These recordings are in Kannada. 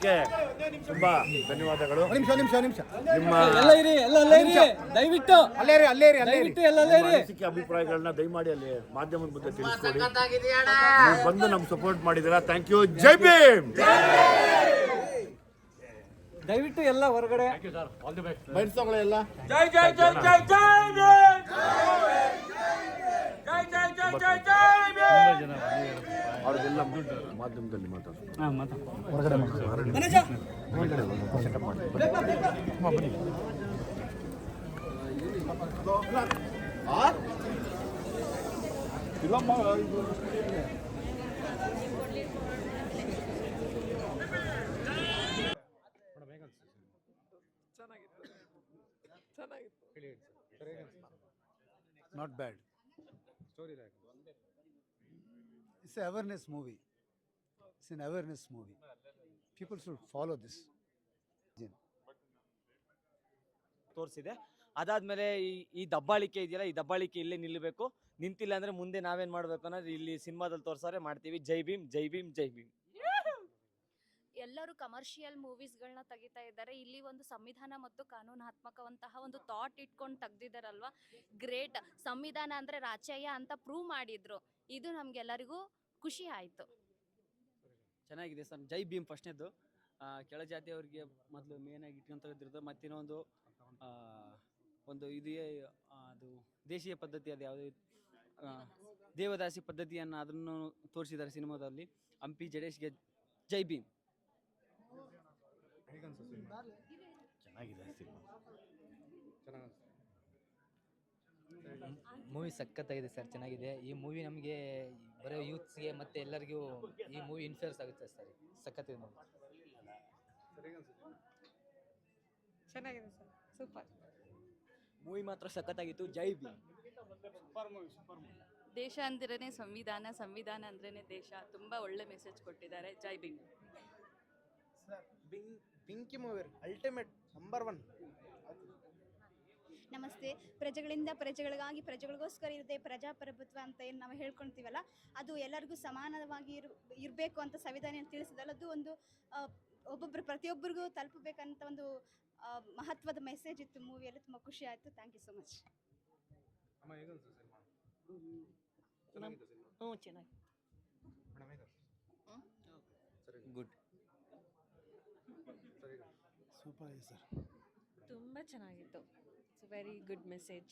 ಅದಕ್ಕೆ ತುಂಬಾ ಧನ್ಯವಾದಗಳು. ನಿಮಿಷ ನಿಮ್ಮ ದಯವಿಟ್ಟು ಅನಿಸಿಕೆ ಅಭಿಪ್ರಾಯಗಳನ್ನ ದಯಮಾಡಿ ಅಲ್ಲಿ ಮಾಧ್ಯಮದ ಮುಂದೆ ತಿಳಿಸ್ಕೊಡಿ. ನೀವು ಬಂದು ನಮ್ಗೆ ಸಪೋರ್ಟ್ ಮಾಡಿದ್ದೀರಾ, ಥ್ಯಾಂಕ್ ಯು. ಜೈ ಭೀಮ್. ದಯವಿಟ್ಟು ಎಲ್ಲ ಹೊರಗಡೆ ಬಯಸ್ಸೋಗಳ ಎಲ್ಲ ಜೈ ಜೈ ಜೈ ಜೈ ಜೈ ಅವ್ರಿಗೆಲ್ಲ ಮಾಧ್ಯಮದಲ್ಲಿ ಮಾತಾಡ್ತಾರೆ. Not bad. Story like it's an awareness movie. It's an awareness movie. People should follow this. ತೋರಿಸಿದೆ. ಅದಾದ್ಮೇಲೆ ಈ ದಬ್ಬಾಳಿಕೆ ಇದೆಯಲ್ಲ, ಈ ದಬ್ಬಾಳಿಕೆ ಇಲ್ಲೇ ನಿಲ್ಲಬೇಕು. ನಿಂತಿಲ್ಲ ಅಂದ್ರೆ ಮುಂದೆ ನಾವೇನ್ ಮಾಡ್ಬೇಕು ಅನ್ನೋದು ಇಲ್ಲಿ ಸಿನಿಮಾದಲ್ಲಿ ತೋರ್ಸಾರೆ ಮಾಡ್ತೀವಿ. ಜೈ ಭೀಮ್, ಜೈ ಭೀಮ್, ಜೈ ಭೀಮ್. ಎಲ್ಲರೂ ಕಮರ್ಷಿಯಲ್ ಮೂವೀಸ್ಗಳನ್ನ ತೆಗಿತಾ ಇದ್ದಾರೆ. ಇಲ್ಲಿ ಒಂದು ಸಂವಿಧಾನ ಮತ್ತು ಕಾನೂನಾತ್ಮಕವಂತಹ ಒಂದು ಥಾಟ್ ಇಟ್ಕೊಂಡು ತೆಗ್ದಿದ್ದಾರಲ್ವಾ, ಗ್ರೇಟ್. ಸಂವಿಧಾನ ಅಂದ್ರೆ ರಾಚಯ್ಯ ಅಂತ ಪ್ರೂವ್ ಮಾಡಿದ್ರು. ಇದು ನಮ್ಗೆಲ್ಲರಿಗೂ ಖುಷಿ ಆಯ್ತು. ಚೆನ್ನಾಗಿದೆ ಸರ್. ಜೈ ಭೀಮ್ ಫಸ್ಟ್ನೇದು. ಕೆಳಜಾತಿಯವರಿಗೆ ಮೊದಲು ಮೇನ್ ಆಗಿ ಇಟ್ಕೊಂತಿದ್ರು. ಮತ್ತಿನ್ನೊಂದು ಒಂದು ಇದೆಯೇ, ಅದು ದೇಶೀಯ ಪದ್ಧತಿ, ಅದು ಯಾವುದೇ ದೇವದಾಸಿ ಪದ್ಧತಿಯನ್ನು ಅದನ್ನು ತೋರಿಸಿದ್ದಾರೆ ಸಿನಿಮಾದಲ್ಲಿ. ಹಂಪಿ ಜಡೇಶ್ಗೆ ಜೈ ಭೀಮ್. ಚೆನ್ನಾಗಿದೆ ಸಿನಿಮಾ. ಮೂವಿ ಸಖತ್ತಾಗಿದೆ ಸರ್, ಚೆನ್ನಾಗಿದೆ. ಈ ಮೂವಿ ನಮಗೆ ಬರೋ ಯೂತ್ಸ್ಗೆ ಮತ್ತು ಎಲ್ಲರಿಗೂ ಈ ಮೂವಿ ಇನ್ಫ್ಲೂಯೆನ್ಸ್ ಆಗುತ್ತೆ ಸರ್. ಸಖತ್ತಿದೆ ಮೂವಿ. ಚೆನ್ನಾಗಿದೆ ಸರ್, ಸೂಪರ್ ಮೂವಿ ಮಾತ್ರ ಸಖತ್ತಾಗಿತ್ತು. ಜೈ ಭೀಮ್. ದೇಶ ಅಂದ್ರೇ ಸಂವಿಧಾನ, ಸಂವಿಧಾನ ಅಂದ್ರೇ ದೇಶ. ತುಂಬ ಒಳ್ಳೆ ಮೆಸೇಜ್ ಕೊಟ್ಟಿದ್ದಾರೆ. Jai Bhim. Pinki movie ultimate number 1. ನಮಸ್ತೆ. ಪ್ರಜೆಗಳಿಂದ ಪ್ರಜೆಗಳಿಗಾಗಿ ಪ್ರಜೆಗಳಿಗೋಸ್ಕರ ಇರುತ್ತೆ ಪ್ರಜಾಪ್ರಭುತ್ವ ಅಂತ ಏನು ನಾವು ಹೇಳ್ಕೊಳ್ತೀವಲ್ಲ, ಅದು ಎಲ್ಲರಿಗೂ ಸಮಾನವಾಗಿ ಇರಬೇಕು ಅಂತ ಸಂವಿಧಾನ ತಿಳಿಸಿದಲ್ಲ, ಅದು ಒಂದು ಪ್ರತಿಯೊಬ್ಬರಿಗೂ ತಲುಪಬೇಕಂತ ಒಂದು ಮಹತ್ವದ ಮೆಸೇಜ್ ಇತ್ತು ಮೂವಿಯಲ್ಲಿ. ತುಂಬ ಖುಷಿ ಆಯಿತು. Thank you so much. Good. Super ಆಗಿದೆ ಸರ್. ತುಂಬ ಚೆನ್ನಾಗಿತ್ತು. It's very good message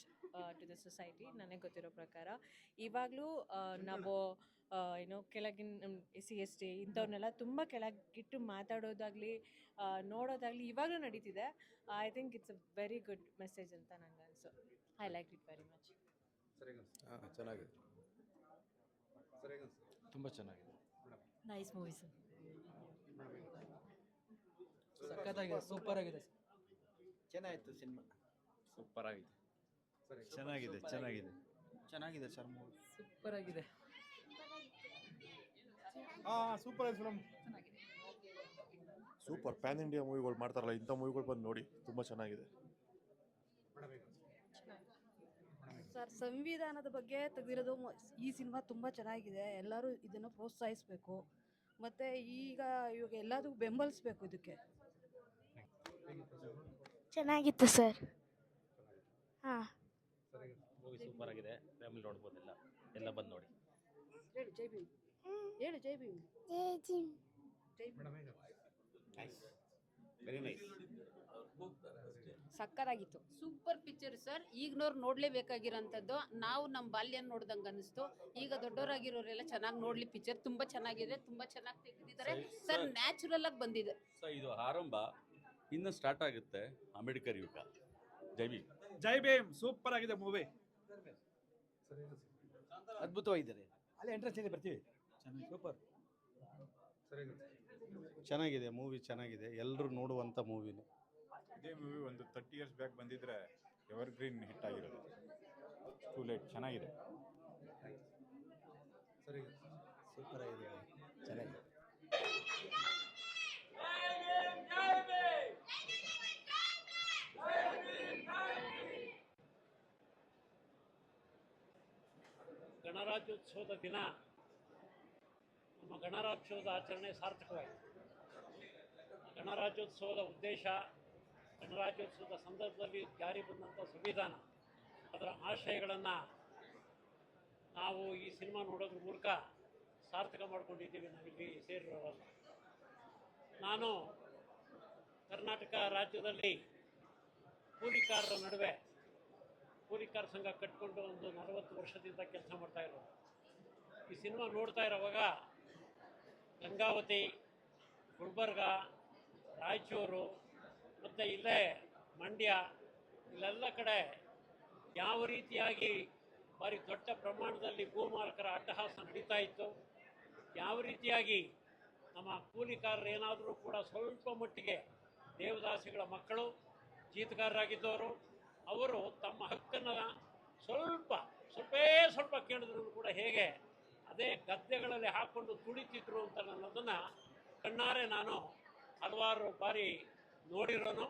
to the society. ನನಗೆ ಗೊತ್ತಿರೋ ಪ್ರಕಾರ ಇವಾಗಲೂ ನಾವು ಏನೋ ಕೆಳಗಿನ SC ST ಇಂಥವ್ರನ್ನೆಲ್ಲ ತುಂಬ ಕೆಳಗಿಟ್ಟು ಮಾತಾಡೋದಾಗಲಿ ನೋಡೋದಾಗಲಿ ಇವಾಗಲೂ ನಡೀತಿದೆ. I think it's a very good message ಅಂತ ನಂಗೆ ಅನಿಸು. I like it very much. ಚೆನ್ನಾಗಿದೆ, ತುಂಬ ಚೆನ್ನಾಗಿದೆ. Nice movie sir. ಸಖತ್ತಾಗಿದೆ, ಸೂಪರ್ ಆಗಿದೆ. ಚೆನ್ನಾಗಿತ್ತು ಸಿನಿಮಾ. ಸೂಪರ್ ಆಗಿದೆ. ಚೆನ್ನಾಗಿದೆ ಚೆನ್ನಾಗಿದೆ ಚೆನ್ನಾಗಿದೆ ಸರ್ ಮೂವಿ. ಸೂಪರ್ ಆಗಿದೆ. ಸೂಪರ್ ಆಗಿದೆ ಫಿಲಮ್. ಸೂಪರ್. ಪ್ಯಾನ್ ಇಂಡಿಯಾ ಮೂವಿಗಳು ಮಾಡ್ತಾರಲ್ಲ, ಇಂಥ ಮೂವಿಗಳು ಬಂದು ನೋಡಿ, ತುಂಬ ಚೆನ್ನಾಗಿದೆ ಸರ್. ಸಂವಿಧಾನದ ಬಗ್ಗೆ ತೆಗೆದಿರೋದು ಈ ಸಿನಿಮಾ ತುಂಬ ಚೆನ್ನಾಗಿದೆ. ಎಲ್ಲರೂ ಇದನ್ನು ಪ್ರೋತ್ಸಾಹಿಸಬೇಕು. ಮತ್ತು ಇವಾಗ ಎಲ್ಲದಕ್ಕೂ ಬೆಂಬಲಿಸಬೇಕು ಇದಕ್ಕೆ. ಚೆನ್ನಾಗಿತ್ತು ಸರ್. ಹಾಂ, ಮೂವಿ ಸೂಪರ್ ಆಗಿದೆ. ಫ್ಯಾಮಿಲಿ ನೋಡ್ಬೋದೆಲ್ಲ, ಎಲ್ಲ ಬಂದು ನೋಡಿ. ಹೇಳು ಜೈ ಭೀಮ್, ಹೇಳು ಜೈ ಭೀಮ್. Very nice. ಸಕ್ಕತ್ತಾಗಿತ್ತು. Super picture sir. ಈಗಿನವ್ರು ನೋಡ್ಲೇಬೇಕಾಗಿರೋಂಥದ್ದು. ನಾವು ನಮ್ಮ ಬಾಲ್ಯ ನೋಡ್ದಂಗೆ ಅನಿಸ್ತು. ಈಗ ದೊಡ್ಡವರಾಗಿರೋರೆಲ್ಲ ಚೆನ್ನಾಗಿ ನೋಡ್ಲಿ ಪಿಕ್ಚರ್. ತುಂಬ ಚೆನ್ನಾಗಿದೆ, ತುಂಬ ಚೆನ್ನಾಗಿ ತೆಗೆದಿದ್ದಾರೆ ಸರ್. ನ್ಯಾಚುರಲ್ ಆಗಿ ಬಂದಿದೆ ಸರ್. ಇದು ಆರಂಭ, ಇನ್ನು ಸ್ಟಾರ್ಟ್ ಆಗುತ್ತೆ ಅಂಬೇಡ್ಕರ್ ಯುಗ. ಜೈ ಭೀಮ್. ಜೈ ಭೀಮ್. ಸೂಪರ್ ಆಗಿದೆ ಮೂವಿ. ಅದ್ಭುತವಾಗಿದ್ದಾರೆ. ಅಲ್ಲಿ ಎಂಟ್ರೆನ್ಸ್ ಇದೆ, ಬರ್ತೀವಿ. ಸೂಪರ್. ಚೆನ್ನಾಗಿದೆ ಮೂವಿ, ಚೆನ್ನಾಗಿದೆ. ಎಲ್ಲರೂ ನೋಡುವಂಥ ಮೂವಿನೇ. ಇದೇ ಮೂವಿ ಒಂದು 30 years ಬ್ಯಾಕ್ ಬಂದಿದ್ರೆ ಎವರ್ಗ್ರೀನ್ ಹಿಟ್ ಆಗಿರೋದು. Too late. ಚೆನ್ನಾಗಿದೆ. ಸೂಪರ್ ಆಗಿದೆ, ಚೆನ್ನಾಗಿದೆ. ಗಣರಾಜ್ಯೋತ್ಸವದ ದಿನ ನಮ್ಮ ಗಣರಾಜ್ಯೋತ್ಸವದ ಆಚರಣೆ ಸಾರ್ಥಕವಾಯಿತು. ಗಣರಾಜ್ಯೋತ್ಸವದ ಉದ್ದೇಶ, ಗಣರಾಜ್ಯೋತ್ಸವದ ಸಂದರ್ಭದಲ್ಲಿ ಜಾರಿ ಬಂದಂಥ ಸಂವಿಧಾನ, ಅದರ ಆಶಯಗಳನ್ನು ನಾವು ಈ ಸಿನಿಮಾ ನೋಡೋದ್ರ ಮೂಲಕ ಸಾರ್ಥಕ ಮಾಡ್ಕೊಂಡಿದ್ದೀವಿ ನಾವಿಲ್ಲಿ ಸೇರಿರೋರಲ್ಲ. ನಾನು ಕರ್ನಾಟಕ ರಾಜ್ಯದಲ್ಲಿ ಕೂಲಿಕಾರರ ನಡುವೆ ಕೂಲಿಕಾರ ಸಂಘ ಕಟ್ಕೊಂಡು ಒಂದು 40 ವರ್ಷದಿಂದ ಕೆಲಸ ಮಾಡ್ತಾ ಇರೋದು. ಈ ಸಿನಿಮಾ ನೋಡ್ತಾ ಇರೋವಾಗ ಗಂಗಾವತಿ, ಗುಲ್ಬರ್ಗ, ರಾಯಚೂರು ಮತ್ತು ಇಲ್ಲೇ ಮಂಡ್ಯ, ಇಲ್ಲೆಲ್ಲ ಕಡೆ ಯಾವ ರೀತಿಯಾಗಿ ಭಾರಿ ದೊಡ್ಡ ಪ್ರಮಾಣದಲ್ಲಿ ಭೂಮಾಲಕರ ಅಟ್ಟಹಾಸ ನಡೀತಾ ಇತ್ತು, ಯಾವ ರೀತಿಯಾಗಿ ನಮ್ಮ ಕೂಲಿಕಾರರು ಏನಾದರೂ ಕೂಡ ಸ್ವಲ್ಪ ಮಟ್ಟಿಗೆ ದೇವದಾಸಿಗಳ ಮಕ್ಕಳು ಜೀತಗಾರರಾಗಿದ್ದವರು, ಅವರು ತಮ್ಮ ಹಕ್ಕನ್ನು ಸ್ವಲ್ಪ ಕೇಳಿದ್ರು ಕೂಡ ಹೇಗೆ ಅದೇ ಗದ್ದೆಗಳಲ್ಲಿ ಹಾಕ್ಕೊಂಡು ತುಳಿತಿದ್ರು ಅಂತ ಅನ್ನೋದನ್ನು ಕಣ್ಣಾರೆ ನಾನು ಹಲವಾರು ಬಾರಿ ನೋಡಿರೋನು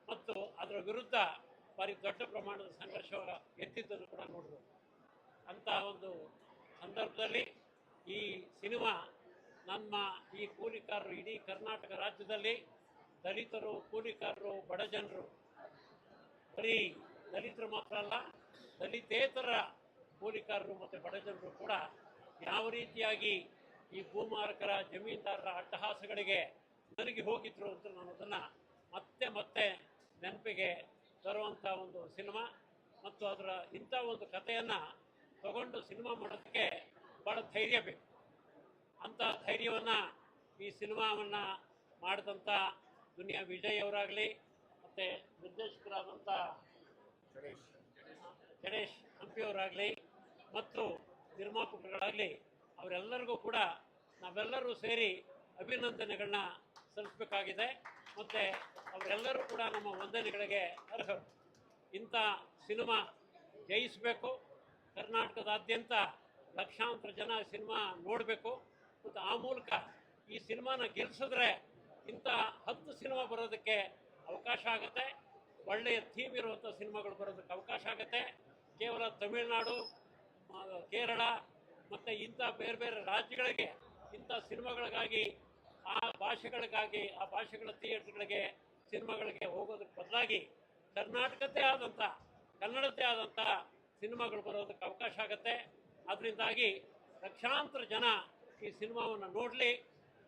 ಮತ್ತು ಅದರ ವಿರುದ್ಧ ಭಾರಿ ದೊಡ್ಡ ಪ್ರಮಾಣದ ಸಂಘರ್ಷ ಎತ್ತಿದ್ದನ್ನು ಕೂಡ ನೋಡಿದ್ರು. ಅಂಥ ಒಂದು ಸಂದರ್ಭದಲ್ಲಿ ಈ ಸಿನಿಮಾ ನಮ್ಮ ಈ ಕೂಲಿಕಾರರು ಇಡೀ ಕರ್ನಾಟಕ ರಾಜ್ಯದಲ್ಲಿ ದಲಿತರು, ಕೂಲಿಕಾರರು, ಬಡಜನರು, ಬರೀ ದಲಿತರು ಮಾತ್ರ ಅಲ್ಲ, ದಲಿತೇತರ ಕೂಲಿಕಾರರು ಮತ್ತು ಬಡಜನರು ಕೂಡ ಯಾವ ರೀತಿಯಾಗಿ ಈ ಭೂಮಾಲಕರ ಜಮೀನ್ದಾರರ ಅಟ್ಟಹಾಸಗಳಿಗೆ ನರಗಿ ಹೋಗಿದ್ರು ಅಂತ ನಾನು ಅದನ್ನು ಮತ್ತೆ ನೆನಪಿಗೆ ತರುವಂಥ ಒಂದು ಸಿನಿಮಾ. ಮತ್ತು ಅದರ ಇಂಥ ಒಂದು ಕಥೆಯನ್ನು ತಗೊಂಡು ಸಿನಿಮಾ ಮಾಡೋದಕ್ಕೆ ಭಾಳ ಧೈರ್ಯ ಬೇಕು. ಅಂಥ ಧೈರ್ಯವನ್ನು ಈ ಸಿನಿಮಾವನ್ನು ಮಾಡಿದಂಥ ದುನಿಯಾ ವಿಜಯ್ ಅವರಾಗಲಿ ಮತ್ತು ನಿರ್ದೇಶಕರಾದಂಥ ಗಣೇಶ್ ಹಂಪಿಯವರಾಗಲಿ ಮತ್ತು ನಿರ್ಮಾಪಕರುಗಳಾಗಲಿ ಅವರೆಲ್ಲರಿಗೂ ಕೂಡ ನಾವೆಲ್ಲರೂ ಸೇರಿ ಅಭಿನಂದನೆಗಳನ್ನ ಸಲ್ಲಿಸಬೇಕಾಗಿದೆ. ಮತ್ತು ಅವರೆಲ್ಲರೂ ಕೂಡ ನಮ್ಮ ವಂದನೆಗಳಿಗೆ ಅರ್ಹರು. ಇಂಥ ಸಿನಿಮಾ ಜಯಿಸಬೇಕು. ಕರ್ನಾಟಕದಾದ್ಯಂತ ಲಕ್ಷಾಂತರ ಜನ ಸಿನಿಮಾ ನೋಡಬೇಕು ಮತ್ತು ಆ ಮೂಲಕ ಈ ಸಿನಿಮಾನ ಗೆಲ್ಲಿಸಿದ್ರೆ ಇಂಥ 10 ಸಿನಿಮಾ ಬರೋದಕ್ಕೆ ಅವಕಾಶ ಆಗುತ್ತೆ. ಒಳ್ಳೆಯ ಥೀಮ್ ಇರುವಂಥ ಸಿನಿಮಾಗಳು ಬರೋದಕ್ಕೆ ಅವಕಾಶ ಆಗುತ್ತೆ. ಕೇವಲ ತಮಿಳುನಾಡು, ಕೇರಳ ಮತ್ತು ಇಂಥ ಬೇರೆ ಬೇರೆ ರಾಜ್ಯಗಳಿಗೆ ಇಂಥ ಸಿನಿಮಾಗಳಿಗಾಗಿ ಆ ಭಾಷೆಗಳ ಥಿಯೇಟ್ರ್ಗಳಿಗೆ ಸಿನಿಮಾಗಳಿಗೆ ಹೋಗೋದಕ್ಕೆ ಬದಲಾಗಿ ಕನ್ನಡದ್ದೇ ಆದಂಥ ಸಿನಿಮಾಗಳು ಬರೋದಕ್ಕೆ ಅವಕಾಶ ಆಗುತ್ತೆ. ಅದರಿಂದಾಗಿ ಲಕ್ಷಾಂತರ ಜನ ಈ ಸಿನಿಮಾವನ್ನು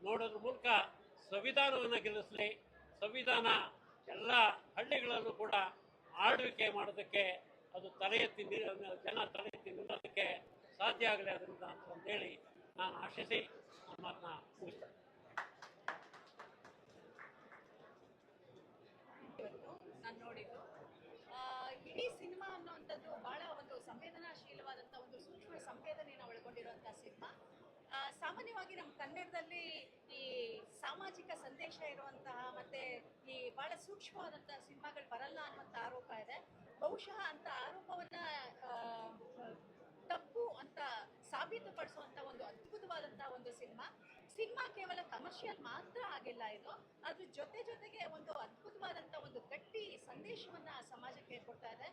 ನೋಡೋದ್ರ ಮೂಲಕ ಸಂವಿಧಾನವನ್ನು ಗೆಲ್ಲಿಸಲಿ. ಸಂವಿಧಾನ ಎಲ್ಲ ಹಳ್ಳಿಗಳಲ್ಲೂ ಕೂಡ ಆಳ್ವಿಕೆ ಮಾಡೋದಕ್ಕೆ ಅದು ಜನ ತಲೆ ಎತ್ತಿ ನಿಲ್ಲೋದಕ್ಕೆ ಸಾಧ್ಯ ಆಗಲಿ. ಅದರಿಂದ ಅಂತೇಳಿ ನಾನು ಆಶಿಸಿ ನನ್ನ ಮಾತನ್ನ ಮುಗಿಸ್ತೇನೆ. ನಾನು ನೋಡಿದ್ದು ಇಡೀ ಸಿನಿಮಾ ಅನ್ನುವಂಥದ್ದು ಬಹಳ ಒಂದು ಸಂವೇದನಾಶೀಲವಾದಂಥ ಒಂದು ಸೂಕ್ಷ್ಮ ಸಂವೇದನೆಯನ್ನು ಒಳಗೊಂಡಿರುವಂಥ ಸಿನಿಮಾ. ಸಾಮಾನ್ಯವಾಗಿ ನಮ್ಮ ಕನ್ನಡದಲ್ಲಿ ಈ ಸಾಮಾಜಿಕ ಸಂದೇಶ ಇರುವಂತಹ ಮತ್ತೆ ಈ ಬಹಳ ಸೂಕ್ಷ್ಮವಾದಂತಹ ಸಿನಿಮಾಗಳು ಬರಲ್ಲ ಅನ್ನುವಂಥ ಆರೋಪ ಇದೆ. ಬಹುಶಃ ಅಂತ ಆರೋಪವನ್ನ ತಪ್ಪು ಅಂತ ಸಾಬೀತುಪಡಿಸುವಂತ ಒಂದು ಅದ್ಭುತವಾದಂತಹ ಒಂದು ಸಿನಿಮಾ ಕೇವಲ ಕಮರ್ಷಿಯಲ್ ಮಾತ್ರ ಆಗಿಲ್ಲ. ಇದು ಅದ್ರ ಜೊತೆಗೆ ಒಂದು ಅದ್ಭುತವಾದಂತ ಒಂದು ಗಟ್ಟಿ ಸಂದೇಶವನ್ನ ಸಮಾಜಕ್ಕೆ ಕೊಡ್ತಾ ಇದೆ.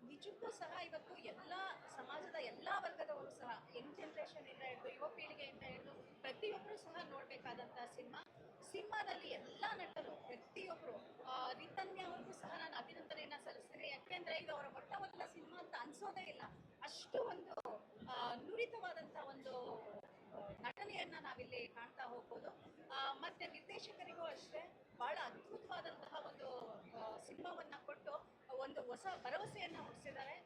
ನಿಜಕ್ಕೂ ಸಹ ಇವತ್ತು ಎಲ್ಲ ಸಮಾಜದ ಎಲ್ಲ ವರ್ಗದವರು ಸಹ ಯಂಗ್ ಜನರೇಷನ್ ಇಂದ ಹಿಡಿದು ಯುವ ಪೀಳಿಗೆಯಿಂದ ಹಿಡಿದು ಪ್ರತಿಯೊಬ್ಬರು ಸಹ ನೋಡ್ಬೇಕಾದಂತಹ ಸಿನಿಮಾದಲ್ಲಿ ಎಲ್ಲ ನಟರು ಪ್ರತಿಯೊಬ್ಬರು ರಿತನ್ಯ ಅವ್ರಿಗೂ ಸಹ ನಾನು ಅಭಿನಂದನೆಯನ್ನ ಸಲ್ಲಿಸ್ತೇನೆ. ಯಾಕೆಂದ್ರೆ ಇದು ಅವರ ಮೊಟ್ಟ ಸಿನಿಮಾ ಅಂತ ಅನ್ಸೋದೇ ಇಲ್ಲ. ಅಷ್ಟು ಒಂದು ನುರಿತವಾದಂತ ಒಂದು ನಟನೆಯನ್ನ ನಾವಿಲ್ಲಿ ಕಾಣ್ತಾ ಹೋಗ್ಬೋದು. ಮತ್ತೆ ನಿರ್ದೇಶಕರಿಗೂ ಅಷ್ಟೇ ಬಹಳ ಅದ್ಭುತವಾದಂತಹ ಒಂದು ಸಿನಿಮಾವನ್ನ ಕೊಟ್ಟು ಒಂದು ಹೊಸ ಭರವಸೆಯನ್ನ ಹುಟ್ಟಿಸಿದ್ದಾರೆ.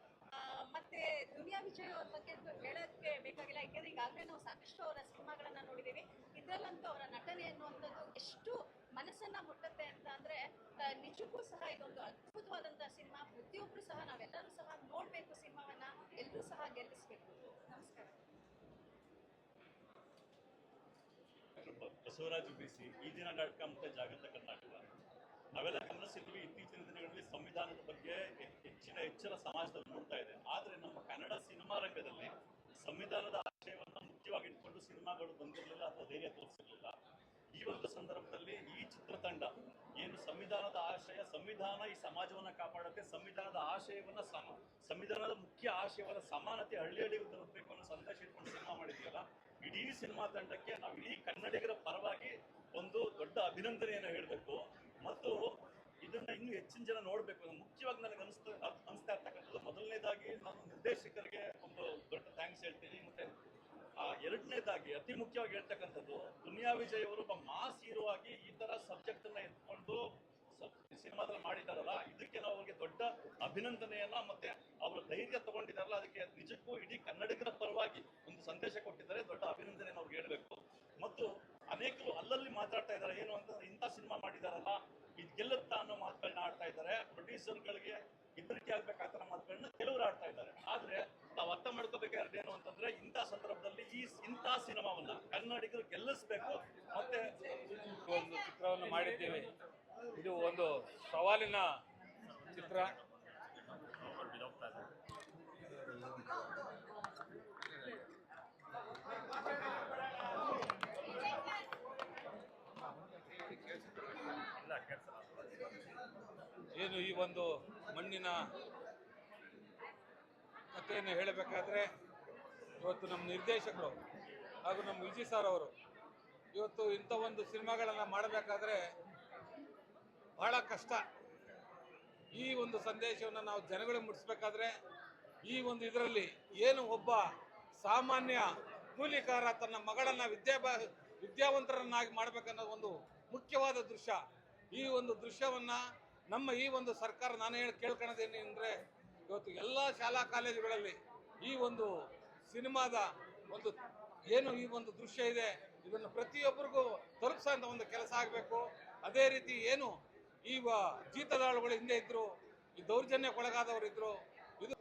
ಮತ್ತೆ ದುನಿಯಾ ವಿಜಯ್ ಅವ್ರ ಬಗ್ಗೆ ಹೇಳೋದಕ್ಕೆ ಬೇಕಾಗಿಲ್ಲ. ಯಾಕೆಂದ್ರೆ ಈಗಾಗಲೇ ನಾವು ಸಾಕಷ್ಟು ಅವರ ಸಿನಿಮಾಗಳನ್ನ ನೋಡಿದ್ದೀವಿ. ಇದರಲ್ಲಂತೂ ಅವರ ನಟನೆ ಅನ್ನುವಂಥದ್ದು ಎಷ್ಟು ಮನಸ್ಸನ್ನ ಮುಟ್ಟುತ್ತೆ ಅಂತ ಅಂದ್ರೆ ನಿಜಕ್ಕೂ ಸಹ ಇದೊಂದು ಅದ್ಭುತವಾದಂತಹ ಸಿನಿಮಾ. ಪ್ರತಿಯೊಬ್ಬರು ಸಹ ನಾವೆಲ್ಲರೂ ಸಹ ನೋಡ್ಬೇಕು. ಸಿನಿಮಾವನ್ನ ಎಲ್ಲರೂ ಸಹ ಗೆಲ್ಲಿಸ್ಬೇಕು. ನಮಸ್ಕಾರ. ಬಸವರಾಜ ಬಿಸಿ ಈ ದಿನ ನಾಟಕ ಮತ್ತು ಜಾಗೃತ ಕರ್ನಾಟಕ ನಾವೆಲ್ಲ ಗಮನಿಸಿದ್ವಿ. ಇತ್ತೀಚಿನ ದಿನಗಳಲ್ಲಿ ಸಂವಿಧಾನದ ಬಗ್ಗೆ ಹೆಚ್ಚಿನ ಎಚ್ಚರ ಸಮಾಜದಲ್ಲಿ ಮೂಡ್ತಾ ಇದೆ. ಆದರೆ ನಮ್ಮ ಕನ್ನಡ ಸಿನಿಮಾ ರಂಗದಲ್ಲಿ ಸಂವಿಧಾನದ ಆಶಯವನ್ನು ಮುಖ್ಯವಾಗಿ ಇಟ್ಕೊಂಡು ಸಿನಿಮಾಗಳು ಬಂದಿರಲಿಲ್ಲ ಅಥವಾ ಧೈರ್ಯ ತೋರಿಸಿರಲಿಲ್ಲ. ಈ ಒಂದು ಸಂದರ್ಭದಲ್ಲಿ ಈ ಚಿತ್ರತಂಡ ಏನು ಸಂವಿಧಾನದ ಆಶಯ, ಸಂವಿಧಾನ ಈ ಸಮಾಜವನ್ನ ಕಾಪಾಡುತ್ತೆ, ಸಂವಿಧಾನದ ಆಶಯವನ್ನ ಸಂವಿಧಾನದ ಮುಖ್ಯ ಆಶಯವಾದ ಸಮಾನತೆ ಹಳ್ಳಿಗೂ ತಲುಪಬೇಕು ಅನ್ನೋ ಸಂದೇಶ ಇಟ್ಕೊಂಡು ಸಿನಿಮಾ ಮಾಡಿದೆಯಲ್ಲ, ಇಡೀ ಸಿನಿಮಾ ತಂಡಕ್ಕೆ ನಾವು ಇಡೀ ಕನ್ನಡಿಗರ ಪರವಾಗಿ ಒಂದು ದೊಡ್ಡ ಅಭಿನಂದನೆಯನ್ನು ಹೇಳಬೇಕು. ಮತ್ತು ಇದನ್ನ ಇನ್ನೂ ಹೆಚ್ಚಿನ ಜನ ನೋಡ್ಬೇಕು. ಮುಖ್ಯವಾಗಿ ನನಗೆ ಅನಿಸ್ತಾ ಇರ್ತಕ್ಕಂಥದ್ದು, ಮೊದಲನೇದಾಗಿ ನಾನು ನಿರ್ದೇಶಕರಿಗೆ ಒಂದು ದೊಡ್ಡ ಥ್ಯಾಂಕ್ಸ್ ಹೇಳ್ತೀನಿ. ಮತ್ತೆ ಎರಡನೇದಾಗಿ ಅತಿ ಮುಖ್ಯವಾಗಿ ಹೇಳ್ತಕ್ಕಂಥದ್ದು, ದುನಿಯಾ ವಿಜಯ್ ಅವರು ಒಬ್ಬ ಮಾಸ್ ಹೀರೋ ಆಗಿ ಈ ತರ ಸಬ್ಜೆಕ್ಟ್ ಅನ್ನ ಎತ್ಕೊಂಡು ಸಿನಿಮಾದಲ್ಲಿ ಮಾಡಿದಾರಲ್ಲ, ಇದಕ್ಕೆ ನಾವು ಅವ್ರಿಗೆ ದೊಡ್ಡ ಅಭಿನಂದನೆಯನ್ನ ಮತ್ತೆ ಅವರ ಧೈರ್ಯ ತಗೊಂಡಿದಾರಲ್ಲ, ಅದಕ್ಕೆ ನಿಜಕ್ಕೂ ಇಡೀ ಕನ್ನಡಿಗರ ಪರವಾಗಿ ಒಂದು ಸಂದೇಶ ಕೊಟ್ಟಿದ್ದಾರೆ. ದೊಡ್ಡ ಅಭಿನಂದನೆಯನ್ನು ಅವ್ರಿಗೆ ಹೇಳಬೇಕು. ಮತ್ತು ಅನೇಕರು ಅಲ್ಲಲ್ಲಿ ಮಾತಾಡ್ತಾ ಇದ್ದಾರೆ, ಏನು ಅಂತಂದ್ರೆ ಇಂಥ ಸಿನಿಮಾ ಮಾಡಿದಾರಲ್ಲ ಇದು ಗೆಲ್ಲುತ್ತಾ ಅನ್ನೋ ಮಾತುಗಳನ್ನ ಆಡ್ತಾ ಇದ್ದಾರೆ. ಪ್ರೊಡ್ಯೂಸರ್ಗಳಿಗೆ ಹೆದರಿಕೆ ಆಗ್ಬೇಕು ಆ ಥರ ಮಾತುಗಳನ್ನ ಕೆಲವರು ಆಡ್ತಾ ಇದ್ದಾರೆ. ಆದ್ರೆ ನಾವು ಅರ್ಥ ಮಾಡ್ಕೋಬೇಕಾದ್ರೆ ಏನು ಅಂತಂದ್ರೆ, ಇಂಥ ಸಂದರ್ಭದಲ್ಲಿ ಇಂಥ ಸಿನಿಮಾವನ್ನ ಕನ್ನಡಿಗರು ಗೆಲ್ಲಿಸ್ಬೇಕು. ಮತ್ತೆ ಒಂದು ಚಿತ್ರವನ್ನು ಮಾಡಿದ್ದೇವೆ. ಇದು ಒಂದು ಸವಾಲಿನ ಚಿತ್ರ. ಏನು ಈ ಒಂದು ಮಣ್ಣಿನ ಕಥೆಯನ್ನು ಹೇಳಬೇಕಾದ್ರೆ, ಇವತ್ತು ನಮ್ಮ ನಿರ್ದೇಶಕರು ಹಾಗೂ ನಮ್ಮ ವಿಜಯ್ ಸರ್ ಅವರು ಇವತ್ತು ಇಂಥ ಒಂದು ಸಿನಿಮಾಗಳನ್ನು ಮಾಡಬೇಕಾದ್ರೆ ಬಹಳ ಕಷ್ಟ. ಈ ಒಂದು ಸಂದೇಶವನ್ನು ನಾವು ಜನಗಳಿಗೆ ಮುಟ್ಟಿಸ್ಬೇಕಾದ್ರೆ, ಈ ಒಂದು ಇದರಲ್ಲಿ ಏನು ಒಬ್ಬ ಸಾಮಾನ್ಯ ಕೂಲಿಕಾರ ತನ್ನ ಮಗಳನ್ನು ವಿದ್ಯಾವಂತರನ್ನಾಗಿ ಮಾಡಬೇಕನ್ನೋ ಒಂದು ಮುಖ್ಯವಾದ ದೃಶ್ಯ. ಈ ಒಂದು ದೃಶ್ಯವನ್ನು ನಮ್ಮ ಈ ಒಂದು ಸರ್ಕಾರ, ನಾನು ಕೇಳ್ಕೊಳ್ಳೋದೇನು ಅಂದರೆ, ಇವತ್ತು ಎಲ್ಲ ಶಾಲಾ ಕಾಲೇಜುಗಳಲ್ಲಿ ಈ ಒಂದು ಸಿನಿಮಾದ ಒಂದು ಏನು ಈ ಒಂದು ದೃಶ್ಯ ಇದೆ, ಇದನ್ನು ಪ್ರತಿಯೊಬ್ಬರಿಗೂ ತಲುಪಿಸೋಂಥ ಒಂದು ಕೆಲಸ ಆಗಬೇಕು. ಅದೇ ರೀತಿ ಏನು ಈ ಜೀತದಾಳುಗಳು ಹಿಂದೆ ಇದ್ರು, ಈ ದೌರ್ಜನ್ಯಕ್ಕೊಳಗಾದವರು ಇದ್ರು. ಇದು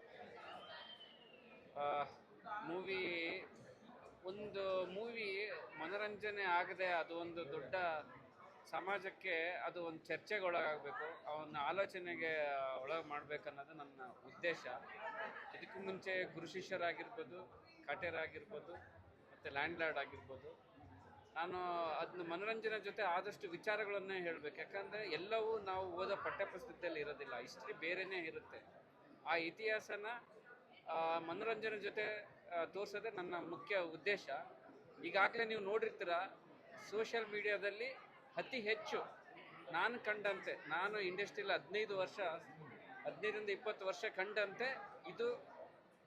ಮೂವಿ ಮನೋರಂಜನೆ ಆಗದೆ ಅದು ಒಂದು ದೊಡ್ಡ ಸಮಾಜಕ್ಕೆ ಅದು ಒಂದು ಚರ್ಚೆಗೆ ಒಳಗಾಗಬೇಕು, ಅವನ ಆಲೋಚನೆಗೆ ಒಳಗೆ ಮಾಡಬೇಕನ್ನೋದು ನನ್ನ ಉದ್ದೇಶ. ಇದಕ್ಕೂ ಮುಂಚೆ ಗುರು ಶಿಷ್ಯರಾಗಿರ್ಬೋದು, ಕಾಟೇರಾಗಿರ್ಬೋದು, ಮತ್ತು ಲ್ಯಾಂಡ್ ಲಾರ್ಡ್ ಆಗಿರ್ಬೋದು, ನಾನು ಅದನ್ನ ಮನೋರಂಜನೆ ಜೊತೆ ಆದಷ್ಟು ವಿಚಾರಗಳನ್ನೇ ಹೇಳಬೇಕು. ಯಾಕಂದರೆ ಎಲ್ಲವೂ ನಾವು ಓದೋ ಪಠ್ಯಪುಸ್ತಕದಲ್ಲಿ ಇರೋದಿಲ್ಲ, ಹಿಸ್ಟ್ರಿ ಬೇರೆಯೇ ಇರುತ್ತೆ. ಆ ಇತಿಹಾಸನ ಮನೋರಂಜನೆ ಜೊತೆ ತೋರಿಸೋದೇ ನನ್ನ ಮುಖ್ಯ ಉದ್ದೇಶ. ಈಗಾಗಲೇ ನೀವು ನೋಡಿರ್ತೀರ, ಸೋಷಿಯಲ್ ಮೀಡಿಯಾದಲ್ಲಿ ಅತಿ ಹೆಚ್ಚು ನಾನು ಕಂಡಂತೆ, ನಾನು ಇಂಡಸ್ಟ್ರಿಯಲ್ಲಿ 15ರಿಂದ 20 ವರ್ಷ ಕಂಡಂತೆ, ಇದು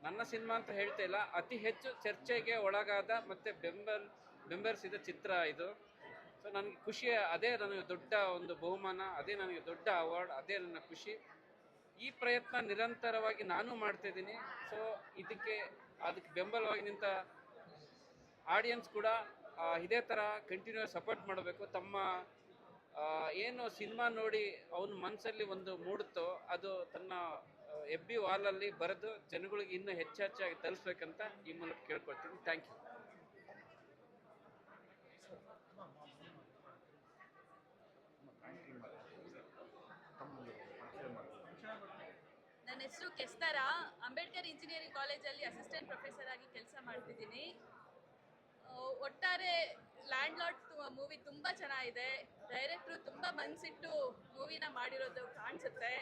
ನನ್ನ ಸಿನಿಮಾ ಅಂತ ಹೇಳ್ತಾ ಇಲ್ಲ, ಅತಿ ಹೆಚ್ಚು ಚರ್ಚೆಗೆ ಒಳಗಾದ ಮತ್ತು ಬೆಂಬಲಿಸಿದ ಚಿತ್ರ ಇದು. ಸೊ ನನಗೆ ಖುಷಿ, ಅದೇ ನನಗೆ ದೊಡ್ಡ ಒಂದು ಬಹುಮಾನ, ಅದೇ ನನಗೆ ದೊಡ್ಡ ಅವಾರ್ಡ್, ಅದೇ ನನ್ನ ಖುಷಿ. ಈ ಪ್ರಯತ್ನ ನಿರಂತರವಾಗಿ ನಾನು ಮಾಡ್ತಾಯಿದ್ದೀನಿ. ಸೊ ಅದಕ್ಕೆ ಬೆಂಬಲವಾಗಿ ನಿಂತ ಆಡಿಯನ್ಸ್ ಕೂಡ ಇದೇ ಥರ ಕಂಟಿನ್ಯೂಸ್ ಸಪೋರ್ಟ್ ಮಾಡಬೇಕು. ತಮ್ಮ ಏನು ಸಿನಿಮಾ ನೋಡಿ ಅವನ ಮನಸ್ಸಲ್ಲಿ ಒಂದು ಮೂಡುತ್ತೋ ಅದು ತನ್ನ FB ವಾಲಲ್ಲಿ ಬರೆದು ಜನಗಳಿಗೆ ಇನ್ನೂ ಹೆಚ್ಚಾಗಿ ತಲುಪಿಸ್ಬೇಕಂತ ಈ ಮೂಲಕ ಕೇಳ್ಕೊಳ್ತೀನಿ. Thank you. ನನ್ನ ಹೆಸರು ಕೆಸ್ತಾರ. ಅಂಬೇಡ್ಕರ್ ಇಂಜಿನಿಯರಿಂಗ್ ಕಾಲೇಜಲ್ಲಿ ಅಸಿಸ್ಟೆಂಟ್ ಪ್ರೊಫೆಸರ್ ಆಗಿ ಕೆಲಸ ಮಾಡ್ತಿದ್ದೀನಿ. ಒಟ್ಟಾರೆ ಲ್ಯಾಂಡ್ ಲಾರ್ಡ್ ಮೂವಿ ತುಂಬ ಚೆನ್ನಾಗಿದೆ. ಡೈರೆಕ್ಟ್ರು ತುಂಬ ಮನಸ್ಸಿಟ್ಟು ಮೂವಿನ ಮಾಡಿರೋದು ಕಾಣಿಸುತ್ತೆ.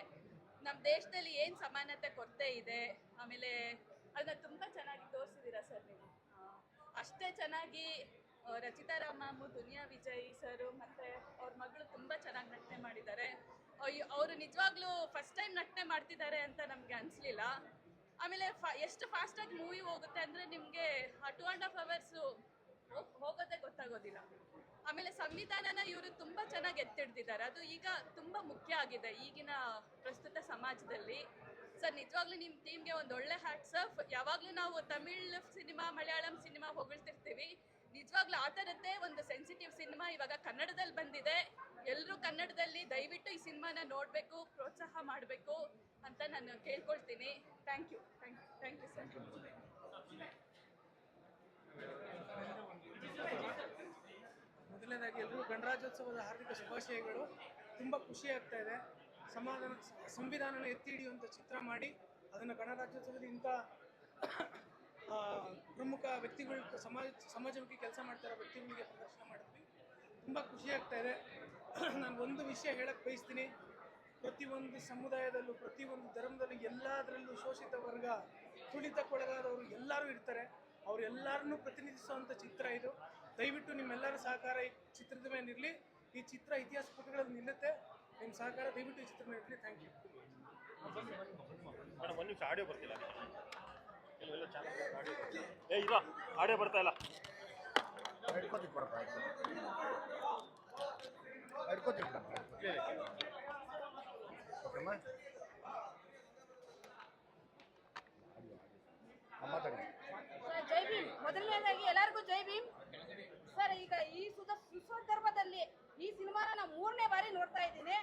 ನಮ್ಮ ದೇಶದಲ್ಲಿ ಏನು ಸಮಾನತೆ ಕೊರತೆ ಇದೆ, ಆಮೇಲೆ ಅದನ್ನ ತುಂಬ ಚೆನ್ನಾಗಿ ತೋರಿಸಿದ್ದೀರಾ ಸರ್ ನೀವು. ಅಷ್ಟೇ ಚೆನ್ನಾಗಿ ರಚಿತಾ ರಾಮ್, ದುನಿಯಾ ವಿಜಯ್ ಸರು ಮತ್ತು ಅವ್ರ ಮಗಳು ತುಂಬ ಚೆನ್ನಾಗಿ ನಟನೆ ಮಾಡಿದ್ದಾರೆ. ಅವರು ನಿಜವಾಗ್ಲೂ ಫಸ್ಟ್ ಟೈಮ್ ನಟನೆ ಮಾಡ್ತಿದ್ದಾರೆ ಅಂತ ನಮಗೆ ಅನಿಸ್ಲಿಲ್ಲ. ಆಮೇಲೆ ಎಷ್ಟು ಫಾಸ್ಟಾಗಿ ಮೂವಿ ಹೋಗುತ್ತೆ ಅಂದರೆ ನಿಮಗೆ ಆ 2.5 hours ಹೋಗೋದೇ ಗೊತ್ತಾಗೋದಿಲ್ಲ. ಆಮೇಲೆ ಸಂವಿಧಾನನ ಇವರು ತುಂಬ ಚೆನ್ನಾಗಿ ಎತ್ತಿಡ್ತಿದ್ದಾರೆ. ಅದು ಈಗ ತುಂಬ ಮುಖ್ಯ ಆಗಿದೆ ಈಗಿನ ಪ್ರಸ್ತುತ ಸಮಾಜದಲ್ಲಿ. ಸರ್ ನಿಜವಾಗ್ಲೂ ನಿಮ್ಮ ಟೀಮ್ಗೆ ಒಂದು ಒಳ್ಳೆ ಹ್ಯಾಟ್ಸ್ ಆಫ್. ಯಾವಾಗಲೂ ನಾವು ತಮಿಳ್ ಸಿನಿಮಾ, ಮಲಯಾಳಂ ಸಿನಿಮಾ ಹೊಗಳ್ತಿರ್ತೀವಿ. ನಿಜವಾಗ್ಲೂ ಆ ಥರದ್ದೇ ಒಂದು ಸೆನ್ಸಿಟಿವ್ ಸಿನಿಮಾ ಇವಾಗ ಕನ್ನಡದಲ್ಲಿ ಬಂದಿದೆ. ಎಲ್ಲರೂ ಕನ್ನಡದಲ್ಲಿ ದಯವಿಟ್ಟು ಈ ಸಿನಿಮಾನ ನೋಡಬೇಕು, ಪ್ರೋತ್ಸಾಹ ಮಾಡಬೇಕು ಅಂತ ನಾನು ಕೇಳ್ಕೊಳ್ತೀನಿ. Thank you sir. ಮೊದಲನೇದಾಗಿ ಎಲ್ಲರೂ ಗಣರಾಜ್ಯೋತ್ಸವದ ಹಾರ್ದಿಕ ಶುಭಾಶಯಗಳು. ತುಂಬ ಖುಷಿ ಆಗ್ತಾ ಇದೆ. ಸಂವಿಧಾನನ ಎತ್ತಿ ಹಿಡಿಯುವಂಥ ಚಿತ್ರ ಮಾಡಿ ಅದನ್ನು ಗಣರಾಜ್ಯೋತ್ಸವದಲ್ಲಿ ಇಂಥ ಪ್ರಮುಖ ವ್ಯಕ್ತಿಗಳು, ಸಮಾಜಮುಖಿ ಕೆಲಸ ಮಾಡ್ತಾರೋ ವ್ಯಕ್ತಿಗಳಿಗೆ ಪ್ರದರ್ಶನ ಮಾಡಿದ್ವಿ. ತುಂಬ ಖುಷಿ ಆಗ್ತಾ ಇದೆ. ನಾನು ಒಂದು ವಿಷಯ ಹೇಳಕ್ಕೆ ಬಯಸ್ತೀನಿ. ಪ್ರತಿಯೊಂದು ಸಮುದಾಯದಲ್ಲೂ ಪ್ರತಿಯೊಂದು ಧರ್ಮದಲ್ಲೂ ಎಲ್ಲದರಲ್ಲೂ ಶೋಷಿತ ವರ್ಗ, ತುಳಿತಕ್ಕೊಳಗಾದವರು ಎಲ್ಲರೂ ಇರ್ತಾರೆ. ಅವರೆಲ್ಲರನ್ನೂ ಪ್ರತಿನಿಧಿಸುವಂಥ ಚಿತ್ರ ಇದು. ದಯವಿಟ್ಟು ನಿಮ್ಮೆಲ್ಲರ ಸಹಕಾರ ಈ ಚಿತ್ರದ ಮೇಲೆ ಇರಲಿ. ಈ ಚಿತ್ರ ಇತಿಹಾಸ ಪುಟಗಳಲ್ಲಿ ನಿಲ್ಲುತ್ತೆ. ನಿಮ್ಮ ಸಹಕಾರ ದಯವಿಟ್ಟು ಈ ಚಿತ್ರ ಮೇಲೆ ಇರಲಿ. Thank you. ಮೇಡಮ್ ಒಂದು ನಿಮಿಷ ಆಡಿಯೋ ಬರ್ತಿಲ್ಲ. ಇಲ್ಲ ಆಡಿಯೋ ಬರ್ತಾ ಇಲ್ಲ. ಜೈ ಭೀಮ್. ಮೊದಲನೇದಾಗಿ ಎಲ್ಲರಿಗೂ ಜೈ ಭೀಮ್. ಸರ್, ಈಗ ಈ ಸುಸಂದರ್ಭದಲ್ಲಿ ಈ ಸಿನಿಮಾನ ನಾನು 3ನೇ ಬಾರಿ ನೋಡ್ತಾ ಇದ್ದೀನಿ.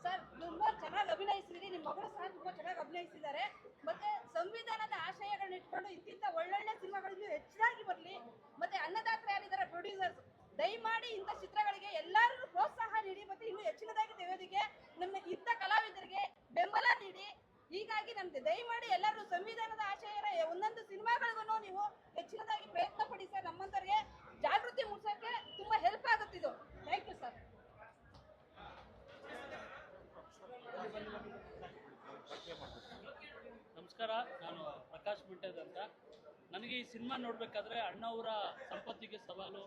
ಸರ್, ತುಂಬಾ ಚೆನ್ನಾಗಿ ಅಭಿನಯಿಸಿದ್ರಿ. ನಿಮ್ಮ ಮಗಳು ಸಹ ತುಂಬಾ ಚೆನ್ನಾಗಿ ಅಭಿನಯಿಸಿದ್ದಾರೆ. ಮತ್ತೆ ಸಂವಿಧಾನದ ಆಶಯಗಳನ್ನ ಇಟ್ಕೊಂಡು ಇಂತಿಂತ ಒಳ್ಳೊಳ್ಳೆ ಸಿನಿಮಾಗಳಿಗೂ ಹೆಚ್ಚಾಗಿ ಬರಲಿ. ಮತ್ತೆ ಅನ್ನದಾತರು ಯಾರಿದ್ದಾರೆ ಪ್ರೊಡ್ಯೂಸರ್ಸ್, ದಯಮಾಡಿ ಇಂಥ ಚಿತ್ರಗಳಿಗೆ ಎಲ್ಲರೂ ಪ್ರೋತ್ಸಾಹ ನೀಡಿ. ಮತ್ತೆ ಇನ್ನೂ ಹೆಚ್ಚಿನದಾಗಿ ತೆಗೆಯೋದಕ್ಕೆ ನಮ್ಮ ಇಂಥ ಕಲಾವಿದರಿಗೆ ಬೆಂಬಲ ನೀಡಿ. ಹೀಗಾಗಿ ನಮ್ಗೆ ದಯಮಾಡಿ ಎಲ್ಲರೂ ಸಂವಿಧಾನದ ಆಶಯ ಒಂದೊಂದು ಸಿನಿಮಾಗಳಿಗೂ ನೀವು ಹೆಚ್ಚಿನದಾಗಿ ಪ್ರಯತ್ನ ಪಡಿ ಸರ್. ನಮ್ಮಂತವ್ರಿಗೆ ಜಾಗೃತಿ ಮೂಡಿಸೋಕೆ ತುಂಬಾ ಹೆಲ್ಪ್ ಆಗುತ್ತಿದ್ದು. Thank you sir. ನಮಸ್ಕಾರ, ನಾನು ಪ್ರಕಾಶ್ ಮಿಂಟೇದ್ ಅಂತ. ನನಗೆ ಈ ಸಿನಿಮಾ ನೋಡಬೇಕಾದ್ರೆ ಅಣ್ಣವರ ಸಂಪತ್ತಿಗೆ ಸವಾಲು,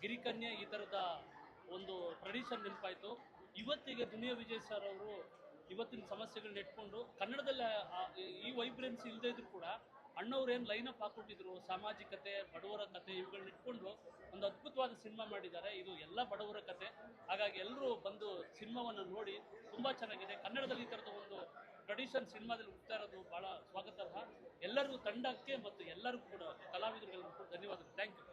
ಗಿರಿಕನ್ಯೆ ಈ ಥರದ ಒಂದು ಟ್ರೆಡಿಷನ್ ನೆನಪಾಯಿತು. ಇವತ್ತಿಗೆ ದುನಿಯಾ ವಿಜಯ್ ಸರ್ ಅವರು ಇವತ್ತಿನ ಸಮಸ್ಯೆಗಳನ್ನ ಇಟ್ಕೊಂಡು ಕನ್ನಡದಲ್ಲಿ ಈ ವೈಬ್ರೆನ್ಸಿ ಇಲ್ಲದೇ ಇದ್ರು ಕೂಡ ಅಣ್ಣವ್ರು ಏನು ಲೈನಪ್ ಹಾಕ್ಕೊಟ್ಟಿದ್ರು, ಸಾಮಾಜಿಕತೆ, ಬಡವರ ಕತೆ ಇವುಗಳನ್ನ ಇಟ್ಕೊಂಡು ಒಂದು ಅದ್ಭುತವಾದ ಸಿನಿಮಾ ಮಾಡಿದ್ದಾರೆ. ಇದು ಎಲ್ಲ ಬಡವರ ಕತೆ. ಹಾಗಾಗಿ ಎಲ್ಲರೂ ಬಂದು ಸಿನಿಮಾವನ್ನು ನೋಡಿ. ತುಂಬ ಚೆನ್ನಾಗಿದೆ. ಕನ್ನಡದಲ್ಲಿ ಈ ಥರದ ಒಂದು ಟ್ರೆಡಿಷನ್ ಸಿನಿಮಾದಲ್ಲಿ ಹುಡ್ತಾ ಇರೋದು ಭಾಳ ಸ್ವಾಗತಾರ್ಹ. ಎಲ್ಲರಿಗೂ, ತಂಡಕ್ಕೆ ಮತ್ತು ಎಲ್ಲರಿಗೂ ಕೂಡ ಕಲಾವಿದರಿಗೆಲ್ಲರೂ ಕೂಡ ಧನ್ಯವಾದಗಳು. Thank you.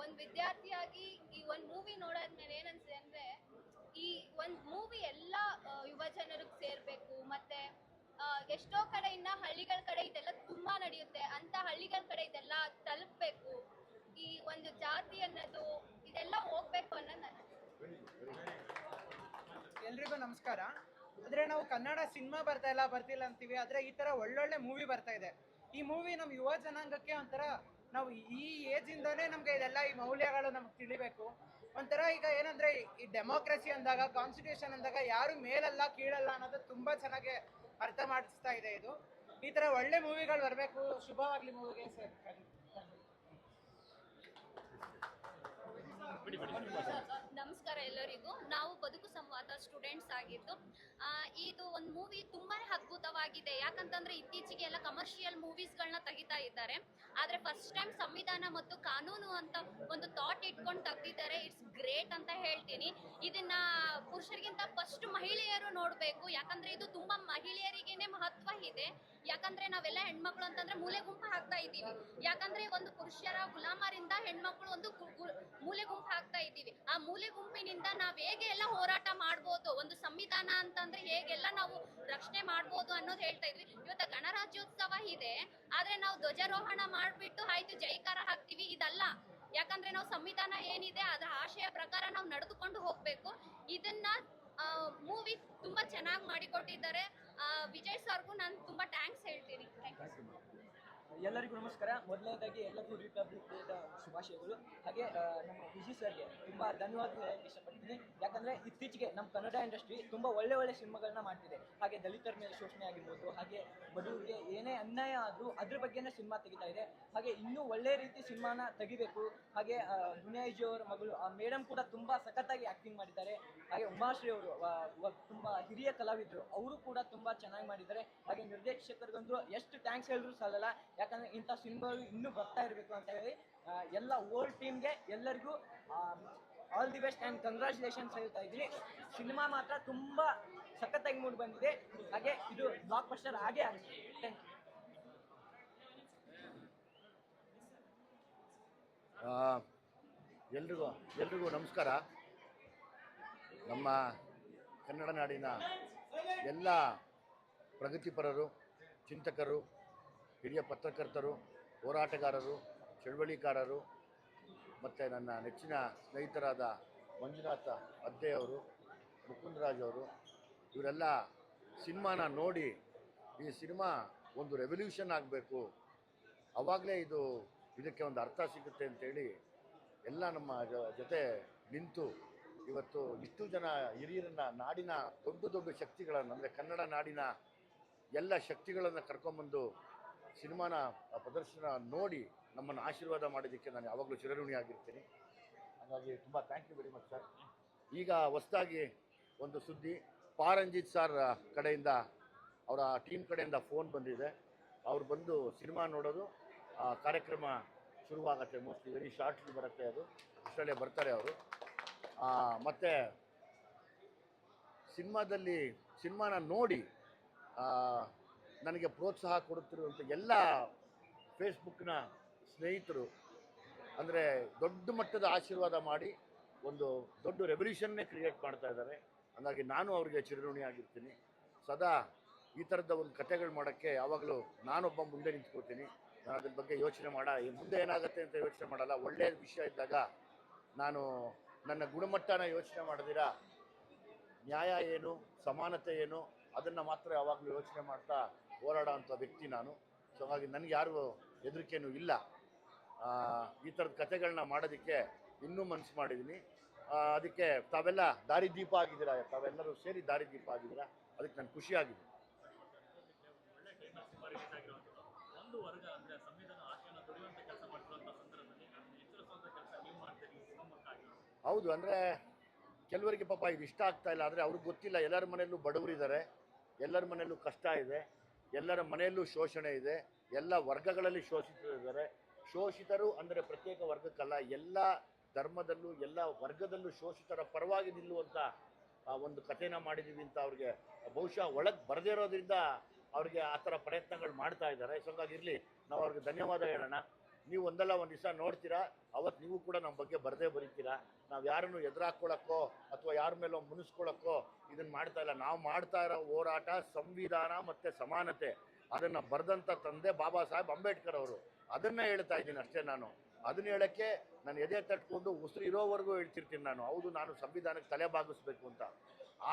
ಒಂದು ವಿದ್ಯಾರ್ಥಿಯಾಗಿ ಈ ಒಂದು ಮೂವಿ ನೋಡಾದ್ಮೇಲೆ ಏನನ್ಸಿದೆ ಅಂದ್ರೆ, ಈ ಒಂದು ಮೂವಿ ಎಲ್ಲ ಯುವ ಜನರಿಗೆ ಸೇರ್ಬೇಕು. ಮತ್ತೆ ಎಷ್ಟೋ ಕಡೆ ಇನ್ನ ಹಳ್ಳಿಗಳ ಕಡೆ ಇದೆಲ್ಲ ತುಂಬಾ ನಡೆಯುತ್ತೆ. ಅಂತ ಹಳ್ಳಿಗಳ ಕಡೆ ಇದೆಲ್ಲ ತಲುಪಬೇಕು. ಈ ಒಂದು ಜಾತಿ ಅನ್ನೋದು ಇದೆಲ್ಲ ಹೋಗ್ಬೇಕು ಅನ್ನೋದು ನನ್ನ. ಎಲ್ರಿಗೂ ನಮಸ್ಕಾರ. ಅಂದ್ರೆ ನಾವು ಕನ್ನಡ ಸಿನಿಮಾ ಬರ್ತಿಲ್ಲ ಅಂತೀವಿ, ಆದ್ರೆ ಈ ತರ ಒಳ್ಳೊಳ್ಳೆ ಮೂವಿ ಬರ್ತಾ ಇದೆ. ಈ ಮೂವಿ ನಮ್ಮ ಯುವ ಜನಾಂಗಕ್ಕೆ ಒಂಥರ, ನಾವು ಈ ಏಜ್ ಇಂದಾನೇ ನಮ್ಗೆ ಇದೆಲ್ಲ ಈ ಮೌಲ್ಯಗಳು ನಮ್ಗೆ ತಿಳಿಬೇಕು. ಒಂಥರ ಈಗ ಏನಂದ್ರೆ ಈ ಡೆಮೋಕ್ರಸಿ ಅಂದಾಗ, ಕಾನ್ಸ್ಟಿಟ್ಯೂಷನ್ ಅಂದಾಗ ಯಾರು ಮೇಲಲ್ಲ ಕೀಳಲ್ಲ ಅನ್ನೋದು ತುಂಬಾ ಚೆನ್ನಾಗಿ ಅರ್ಥ ಮಾಡಿಸ್ತಾ ಇದೆ ಇದು. ಈ ತರ ಒಳ್ಳೆ ಮೂವಿಗಳು ಬರಬೇಕು. ಶುಭವಾಗ್ಲಿ ಮೂವಿಗೆ ಸರ್. ನಮಸ್ಕಾರ ಎಲ್ಲರಿಗೂ. ನಾವು ಬದುಕು ಸಂವಾದ ಸ್ಟೂಡೆಂಟ್ಸ್ ಆಗಿದ್ದು, ಇದು ಒಂದು ಮೂವಿ ತುಂಬಾನೇ ಅದ್ಭುತವಾಗಿದೆ. ಯಾಕಂತಂದ್ರೆ ಇತ್ತೀಚೆಗೆ ಎಲ್ಲ ಕಮರ್ಷಿಯಲ್ ಮೂವೀಸ್ಗಳನ್ನ ತೆಗಿತಾ ಇದ್ದಾರೆ. ಆದ್ರೆ ಫಸ್ಟ್ ಟೈಮ್ ಸಂವಿಧಾನ ಮತ್ತು ಕಾನೂನು ಅಂತ ಒಂದು ಥಾಟ್ ಇಟ್ಕೊಂಡು ತೆಗ್ದಿದ್ದಾರೆ. ಇಟ್ಸ್ ಗ್ರೇಟ್ ಅಂತ ಹೇಳ್ತೀನಿ. ಇದನ್ನ ಪುರುಷರಿಗಿಂತ ಫಸ್ಟ್ ಮಹಿಳೆಯರು ನೋಡ್ಬೇಕು. ಯಾಕಂದ್ರೆ ಇದು ತುಂಬಾ ಮಹಿಳೆಯರಿಗೇನೆ ಮಹತ್ವ ಇದೆ. ಯಾಕಂದ್ರೆ ನಾವೆಲ್ಲ ಹೆಣ್ಮಕ್ಳು ಅಂತಂದ್ರೆ ಮೂಲೆ ಗುಂಪು ಹಾಕ್ತಾ ಇದ್ದೀವಿ. ಯಾಕಂದ್ರೆ ಒಂದು ಪುರುಷರ ಗುಲಾಮರಿಂದ ಹೆಣ್ಮಕ್ಳು ಒಂದು ಮೂಲೆ ಗುಂಪು ಹಾಕ್ತಾ ಇದ್ದೀವಿ. ಆ ಮೂಲೆ ಗುಂಪಿನಿಂದ ನಾವ್ ಹೇಗೆ ಎಲ್ಲ ಹೋರಾಟ ಮಾಡ್ಬೋದು, ಒಂದು ಸಂವಿಧಾನ ಅಂತಂದ್ರೆ ಹೇಗೆಲ್ಲ ನಾವು ರಕ್ಷಣೆ ಮಾಡ್ಬೋದು ಅನ್ನೋದು ಹೇಳ್ತಾ ಇದ್ವಿ. ಇವತ್ತು ಗಣರಾಜ್ಯೋತ್ಸವ ಇದೆ, ಆದ್ರೆ ನಾವು ಧ್ವಜಾರೋಹಣ ಮಾಡ್ಬಿಟ್ಟು ಆಯ್ತು ಜೈಕಾರ ಹಾಕ್ತಿವಿ, ಇದಲ್ಲ. ಯಾಕಂದ್ರೆ ನಾವು ಸಂವಿಧಾನ ಏನಿದೆ ಅದರ ಆಶಯ ಪ್ರಕಾರ ನಾವು ನಡೆದುಕೊಂಡು ಹೋಗ್ಬೇಕು. ಇದನ್ನ ಮೂವಿ ತುಂಬಾ ಚೆನ್ನಾಗಿ ಮಾಡಿಕೊಟ್ಟಿದ್ದಾರೆ. ವಿಜಯ್ ಸರ್ಗೂ ನಾನು ತುಂಬಾ ಥ್ಯಾಂಕ್ಸ್ ಹೇಳ್ತೀನಿ. ಎಲ್ಲರಿಗೂ ನಮಸ್ಕಾರ. ಮೊದಲನೇದಾಗಿ ಎಲ್ಲರಿಗೂ ರಿಪಬ್ಲಿಕ್ ಡೇದ ಶುಭಾಶಯಗಳು. ಹಾಗೆ ನಮ್ಮ ವಿಜಯ್ ಸರ್ಗೆ ತುಂಬ ಧನ್ಯವಾದ ಹೇಳಕ್ಕೆ ಇಷ್ಟಪಡ್ತೀನಿ. ಯಾಕಂದರೆ ಇತ್ತೀಚೆಗೆ ನಮ್ಮ ಕನ್ನಡ ಇಂಡಸ್ಟ್ರಿ ತುಂಬ ಒಳ್ಳೆ ಸಿನಿಮಾಗಳನ್ನ ಮಾಡ್ತಿದೆ. ಹಾಗೆ ದಲಿತರ ಮೇಲೆ ಶೋಷಣೆ ಆಗಿರ್ಬೋದು, ಹಾಗೆ ಬಡವರಿಗೆ ಏನೇ ಅನ್ಯಾಯ ಆದರೂ ಅದ್ರ ಬಗ್ಗೆನೇ ಸಿನಿಮಾ ತೆಗಿತಾ ಇದೆ. ಹಾಗೆ ಇನ್ನೂ ಒಳ್ಳೆ ರೀತಿ ಸಿನಿಮಾನ ತೆಗಿಬೇಕು. ಹಾಗೆ ದುನಿಯಾ ವಿಜಯ್ ಅವರ ಮಗಳು ಮೇಡಮ್ ಕೂಡ ತುಂಬ ಸಖತ್ತಾಗಿ ಆ್ಯಕ್ಟಿಂಗ್ ಮಾಡಿದ್ದಾರೆ. ಹಾಗೆ ಉಮಾಶ್ರೀ ಅವರು ತುಂಬ ಹಿರಿಯ ಕಲಾವಿದರು, ಅವರು ಕೂಡ ತುಂಬ ಚೆನ್ನಾಗಿ ಮಾಡಿದ್ದಾರೆ. ಹಾಗೆ ನಿರ್ದೇಶಕರಿಗಂತೂ ಎಷ್ಟು ಥ್ಯಾಂಕ್ಸ್ ಹೇಳಿದ್ರು ಸಾಲಲ್ಲ. ಯಾಕಂದರೆ ಇಂಥ ಸಿನಿಮಾಗಳು ಇನ್ನೂ ಬರ್ತಾ ಇರಬೇಕು ಅಂತ ಹೇಳಿ ಎಲ್ಲ ಓಲ್ಡ್ ಟೀಮ್ಗೆ ಎಲ್ಲರಿಗೂ all the best and congratulations ಹೇಳ್ತಾ ಇದ್ದೀನಿ. ಸಿನಿಮಾ ಮಾತ್ರ ತುಂಬ ಸಖತ್ತಾಗಿ ಮೂಡಿ ಬಂದಿದೆ. ಹಾಗೆ ಇದು ಬ್ಲಾಕ್ ಬಸ್ಟರ್ ಆಗೇ ಆಗಿದೆ. Thank you. ಎಲ್ರಿಗೂ ನಮಸ್ಕಾರ. ನಮ್ಮ ಕನ್ನಡ ನಾಡಿನ ಎಲ್ಲ ಪ್ರಗತಿಪರರು, ಚಿಂತಕರು, ಹಿರಿಯ ಪತ್ರಕರ್ತರು, ಹೋರಾಟಗಾರರು, ಚಳವಳಿಕಾರರು ಮತ್ತು ನನ್ನ ನೆಚ್ಚಿನ ಸ್ನೇಹಿತರಾದ ಮಂಜುನಾಥ ಅದ್ದೆಯವರು, ಮುಕುಂದರಾಜ್ ಅವರು, ಇವರೆಲ್ಲ ಸಿನಿಮಾನ ನೋಡಿ ಈ ಸಿನಿಮಾ ಒಂದು ರೆವಲ್ಯೂಷನ್ ಆಗಬೇಕು, ಆವಾಗಲೇ ಇದಕ್ಕೆ ಒಂದು ಅರ್ಥ ಸಿಗುತ್ತೆ ಅಂತೇಳಿ ಎಲ್ಲ ನಮ್ಮ ಜೊತೆ ನಿಂತು ಇವತ್ತು ಇಷ್ಟು ಜನ ಹಿರಿಯರನ್ನ ನಾಡಿನ ದೊಡ್ಡ ದೊಡ್ಡ ಶಕ್ತಿಗಳನ್ನು ಅಂದರೆ ಕನ್ನಡ ನಾಡಿನ ಎಲ್ಲ ಶಕ್ತಿಗಳನ್ನು ಕರ್ಕೊಂಬಂದು ಸಿನಿಮಾನ ಪ್ರದರ್ಶನ ನೋಡಿ ನಮ್ಮನ್ನು ಆಶೀರ್ವಾದ ಮಾಡಿದ್ದಕ್ಕೆ ನಾನು ಯಾವಾಗಲೂ ಚಿರಋಣಿಯಾಗಿರ್ತೀನಿ. ಹಾಗಾಗಿ ತುಂಬ thank you very much sir. ಈಗ ಹೊಸದಾಗಿ ಒಂದು ಸುದ್ದಿ, ಪಾರಂಜಿತ್ ಸರ್ ಕಡೆಯಿಂದ ಅವರ ಟೀಮ್ ಕಡೆಯಿಂದ ಫೋನ್ ಬಂದಿದೆ. ಅವ್ರು ಬಂದು ಸಿನಿಮಾ ನೋಡೋದು, ಕಾರ್ಯಕ್ರಮ ಶುರುವಾಗತ್ತೆ. ಮೋಸ್ಟ್ಲಿ ವೆರಿ ಶಾರ್ಟ್ಲಿ ಬರುತ್ತೆ, ಅದು ಅಷ್ಟರಲ್ಲೇ ಬರ್ತಾರೆ ಅವರು. ಮತ್ತು ಸಿನಿಮಾನ ನೋಡಿ ನನಗೆ ಪ್ರೋತ್ಸಾಹ ಕೊಡುತ್ತಿರುವಂಥ ಎಲ್ಲ ಫೇಸ್ಬುಕ್ನ ಸ್ನೇಹಿತರು ಅಂದರೆ ದೊಡ್ಡ ಮಟ್ಟದ ಆಶೀರ್ವಾದ ಮಾಡಿ ಒಂದು ದೊಡ್ಡ ರೆವಲ್ಯೂಷನ್ನೇ ಕ್ರಿಯೇಟ್ ಮಾಡ್ತಾ ಇದ್ದಾರೆ. ಹಾಗಾಗಿ ನಾನು ಅವರಿಗೆ ಚಿರಋಣಿಯಾಗಿರ್ತೀನಿ. ಸದಾ ಈ ಥರದ ಒಂದು ಕಥೆಗಳು ಮಾಡೋಕ್ಕೆ ಯಾವಾಗಲೂ ನಾನೊಬ್ಬ ಮುಂದೆ ನಿಂತ್ಕೊಳ್ತೀನಿ. ನಾನು ಅದ್ರ ಬಗ್ಗೆ ಯೋಚನೆ ಮುಂದೆ ಏನಾಗುತ್ತೆ ಅಂತ ಯೋಚನೆ ಮಾಡಲ್ಲ. ಒಳ್ಳೆಯ ವಿಷಯ ಇದ್ದಾಗ ನಾನು ನನ್ನ ಗುಣಮಟ್ಟನ ಯೋಚನೆ ಮಾಡಿದಿರಾ ನ್ಯಾಯ ಏನು, ಸಮಾನತೆ ಏನು, ಅದನ್ನು ಮಾತ್ರ ಯಾವಾಗಲೂ ಯೋಚನೆ ಮಾಡ್ತಾ ಹೋರಾಡೋ ಅಂಥ ವ್ಯಕ್ತಿ ನಾನು. ಸೊ ಹಾಗಾಗಿ ನನಗೆ ಯಾರು ಹೆದರಿಕೆನೂ ಇಲ್ಲ. ಈ ಥರದ ಕಥೆಗಳನ್ನ ಮಾಡೋದಕ್ಕೆ ಇನ್ನೂ ಮನಸ್ಸು ಮಾಡಿದ್ದೀನಿ. ಅದಕ್ಕೆ ತಾವೆಲ್ಲ ದಾರಿದೀಪ ಆಗಿದ್ದೀರಾ, ತಾವೆಲ್ಲರೂ ಸೇರಿ ದಾರಿದೀಪ ಆಗಿದ್ದೀರಾ, ಅದಕ್ಕೆ ನಾನು ಖುಷಿಯಾಗಿದೆ. ಹೌದು, ಅಂದರೆ ಕೆಲವರಿಗೆ ಪಾಪ ಇದು ಇಷ್ಟ ಆಗ್ತಾ ಇಲ್ಲ, ಆದರೆ ಅವ್ರಿಗೆ ಗೊತ್ತಿಲ್ಲ. ಎಲ್ಲರ ಮನೆಯಲ್ಲೂ ಬಡವರಿದ್ದಾರೆ, ಎಲ್ಲರ ಮನೆಯಲ್ಲೂ ಕಷ್ಟ ಇದೆ, ಎಲ್ಲರ ಮನೆಯಲ್ಲೂ ಶೋಷಣೆ ಇದೆ, ಎಲ್ಲ ವರ್ಗಗಳಲ್ಲಿ ಶೋಷಿತರಿದ್ದಾರೆ. ಶೋಷಿತರು ಅಂದರೆ ಪ್ರತ್ಯೇಕ ವರ್ಗಕ್ಕಲ್ಲ, ಎಲ್ಲ ಧರ್ಮದಲ್ಲೂ ಎಲ್ಲ ವರ್ಗದಲ್ಲೂ ಶೋಷಿತರ ಪರವಾಗಿ ನಿಲ್ಲುವಂಥ ಒಂದು ಕಥೆನ ಮಾಡಿದ್ದೀವಿ ಅಂತ ಅವ್ರಿಗೆ ಬಹುಶಃ ಒಳಗೆ ಬರದೇ ಇರೋದ್ರಿಂದ ಅವ್ರಿಗೆ ಆ ಥರ ಪ್ರಯತ್ನಗಳು ಮಾಡ್ತಾ ಇದ್ದಾರೆ. ಸೊ ಹಾಗಾಗಿರಲಿ, ನಾವು ಅವ್ರಿಗೆ ಧನ್ಯವಾದ ಹೇಳೋಣ. ನೀವು ಒಂದಲ್ಲ ಒಂದು ದಿವಸ ನೋಡ್ತೀರಾ, ಅವತ್ತು ನೀವು ಕೂಡ ನಮ್ಮ ಬಗ್ಗೆ ಬರದೇ ಬರೀತೀರಾ. ನಾವು ಯಾರನ್ನು ಎದುರಾಕೊಳ್ಳೋಕ್ಕೋ ಅಥವಾ ಯಾರ ಮೇಲೋ ಮುನಿಸ್ಕೊಳ್ಳೋಕ್ಕೋ ಇದನ್ನು ಮಾಡ್ತಾ ಇಲ್ಲ. ನಾವು ಮಾಡ್ತಾ ಇರೋ ಹೋರಾಟ ಸಂವಿಧಾನ ಮತ್ತು ಸಮಾನತೆ, ಅದನ್ನು ಬರೆದಂಥ ತಂದೆ ಬಾಬಾ ಸಾಹೇಬ್ ಅಂಬೇಡ್ಕರ್ ಅವರು. ಅದನ್ನು ಹೇಳ್ತಾ ಇದ್ದೀನಿ ಅಷ್ಟೇ. ನಾನು ಅದನ್ನ ಹೇಳೋಕ್ಕೆ ನಾನು ಎದೆ ತಟ್ಕೊಂಡು ಉಸಿರು ಇರೋವರೆಗೂ ಹೇಳ್ತಿರ್ತೀನಿ ನಾನು. ಹೌದು, ನಾನು ಸಂವಿಧಾನಕ್ಕೆ ತಲೆ ಬಾಗಿಸ್ಬೇಕು ಅಂತ.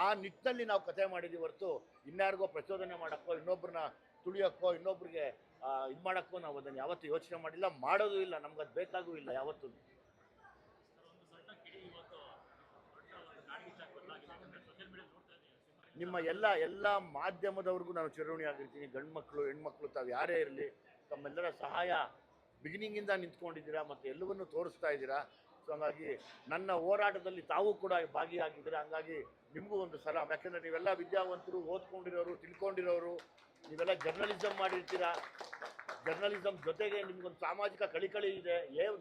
ಆ ನಿಟ್ಟಿನಲ್ಲಿ ನಾವು ಕಥೆ ಮಾಡಿದ್ದೀವಿ ಹೊರತು ಇನ್ಯಾರಿಗೋ ಪ್ರಚೋದನೆ ಮಾಡೋಕ್ಕೋ, ಇನ್ನೊಬ್ಬರನ್ನ ತುಳಿಯೋಕ್ಕೋ, ಇನ್ನೊಬ್ರಿಗೆ ಇದು ಮಾಡೋಕ್ಕೋ ನಾವು ಅದನ್ನು ಯಾವತ್ತೂ ಯೋಚನೆ ಮಾಡಿಲ್ಲ, ಮಾಡೋದು ಇಲ್ಲ. ನಮ್ಗೆ ಅದು ಬೇಕಾಗೂ ಇಲ್ಲ ಯಾವತ್ತೂ. ನಿಮ್ಮ ಎಲ್ಲ ಮಾಧ್ಯಮದವ್ರಿಗೂ ನಾನು ಚಿರಋಣಿಯಾಗಿರ್ತೀನಿ. ಗಂಡು ಮಕ್ಕಳು, ಹೆಣ್ಮಕ್ಳು, ತಾವು ಯಾರೇ ಇರಲಿ, ತಮ್ಮೆಲ್ಲರ ಸಹಾಯ ಬಿಗಿನಿಂಗಿಂದ ನಿಂತ್ಕೊಂಡಿದ್ದೀರಾ ಮತ್ತು ಎಲ್ಲವನ್ನೂ ತೋರಿಸ್ತಾ ಇದ್ದೀರಾ. ಸೊ ಹಾಗಾಗಿ ನನ್ನ ಹೋರಾಟದಲ್ಲಿ ತಾವು ಕೂಡ ಭಾಗಿಯಾಗಿದ್ದೀರಾ. ಹಂಗಾಗಿ ನಿಮಗೂ ಒಂದು ಸಲಾಮ್. ಯಾಕೆಂದರೆ ನೀವೆಲ್ಲ ವಿದ್ಯಾವಂತರು, ಓದ್ಕೊಂಡಿರೋರು, ತಿಳ್ಕೊಂಡಿರೋರು, ನೀವೆಲ್ಲ ಜರ್ನಲಿಸಮ್ ಮಾಡಿರ್ತೀರಾ. ಜರ್ನಲಿಸಮ್ ಜೊತೆಗೆ ನಿಮ್ಗೊಂದು ಸಾಮಾಜಿಕ ಕಳಿಕಳಿ ಇದೆ,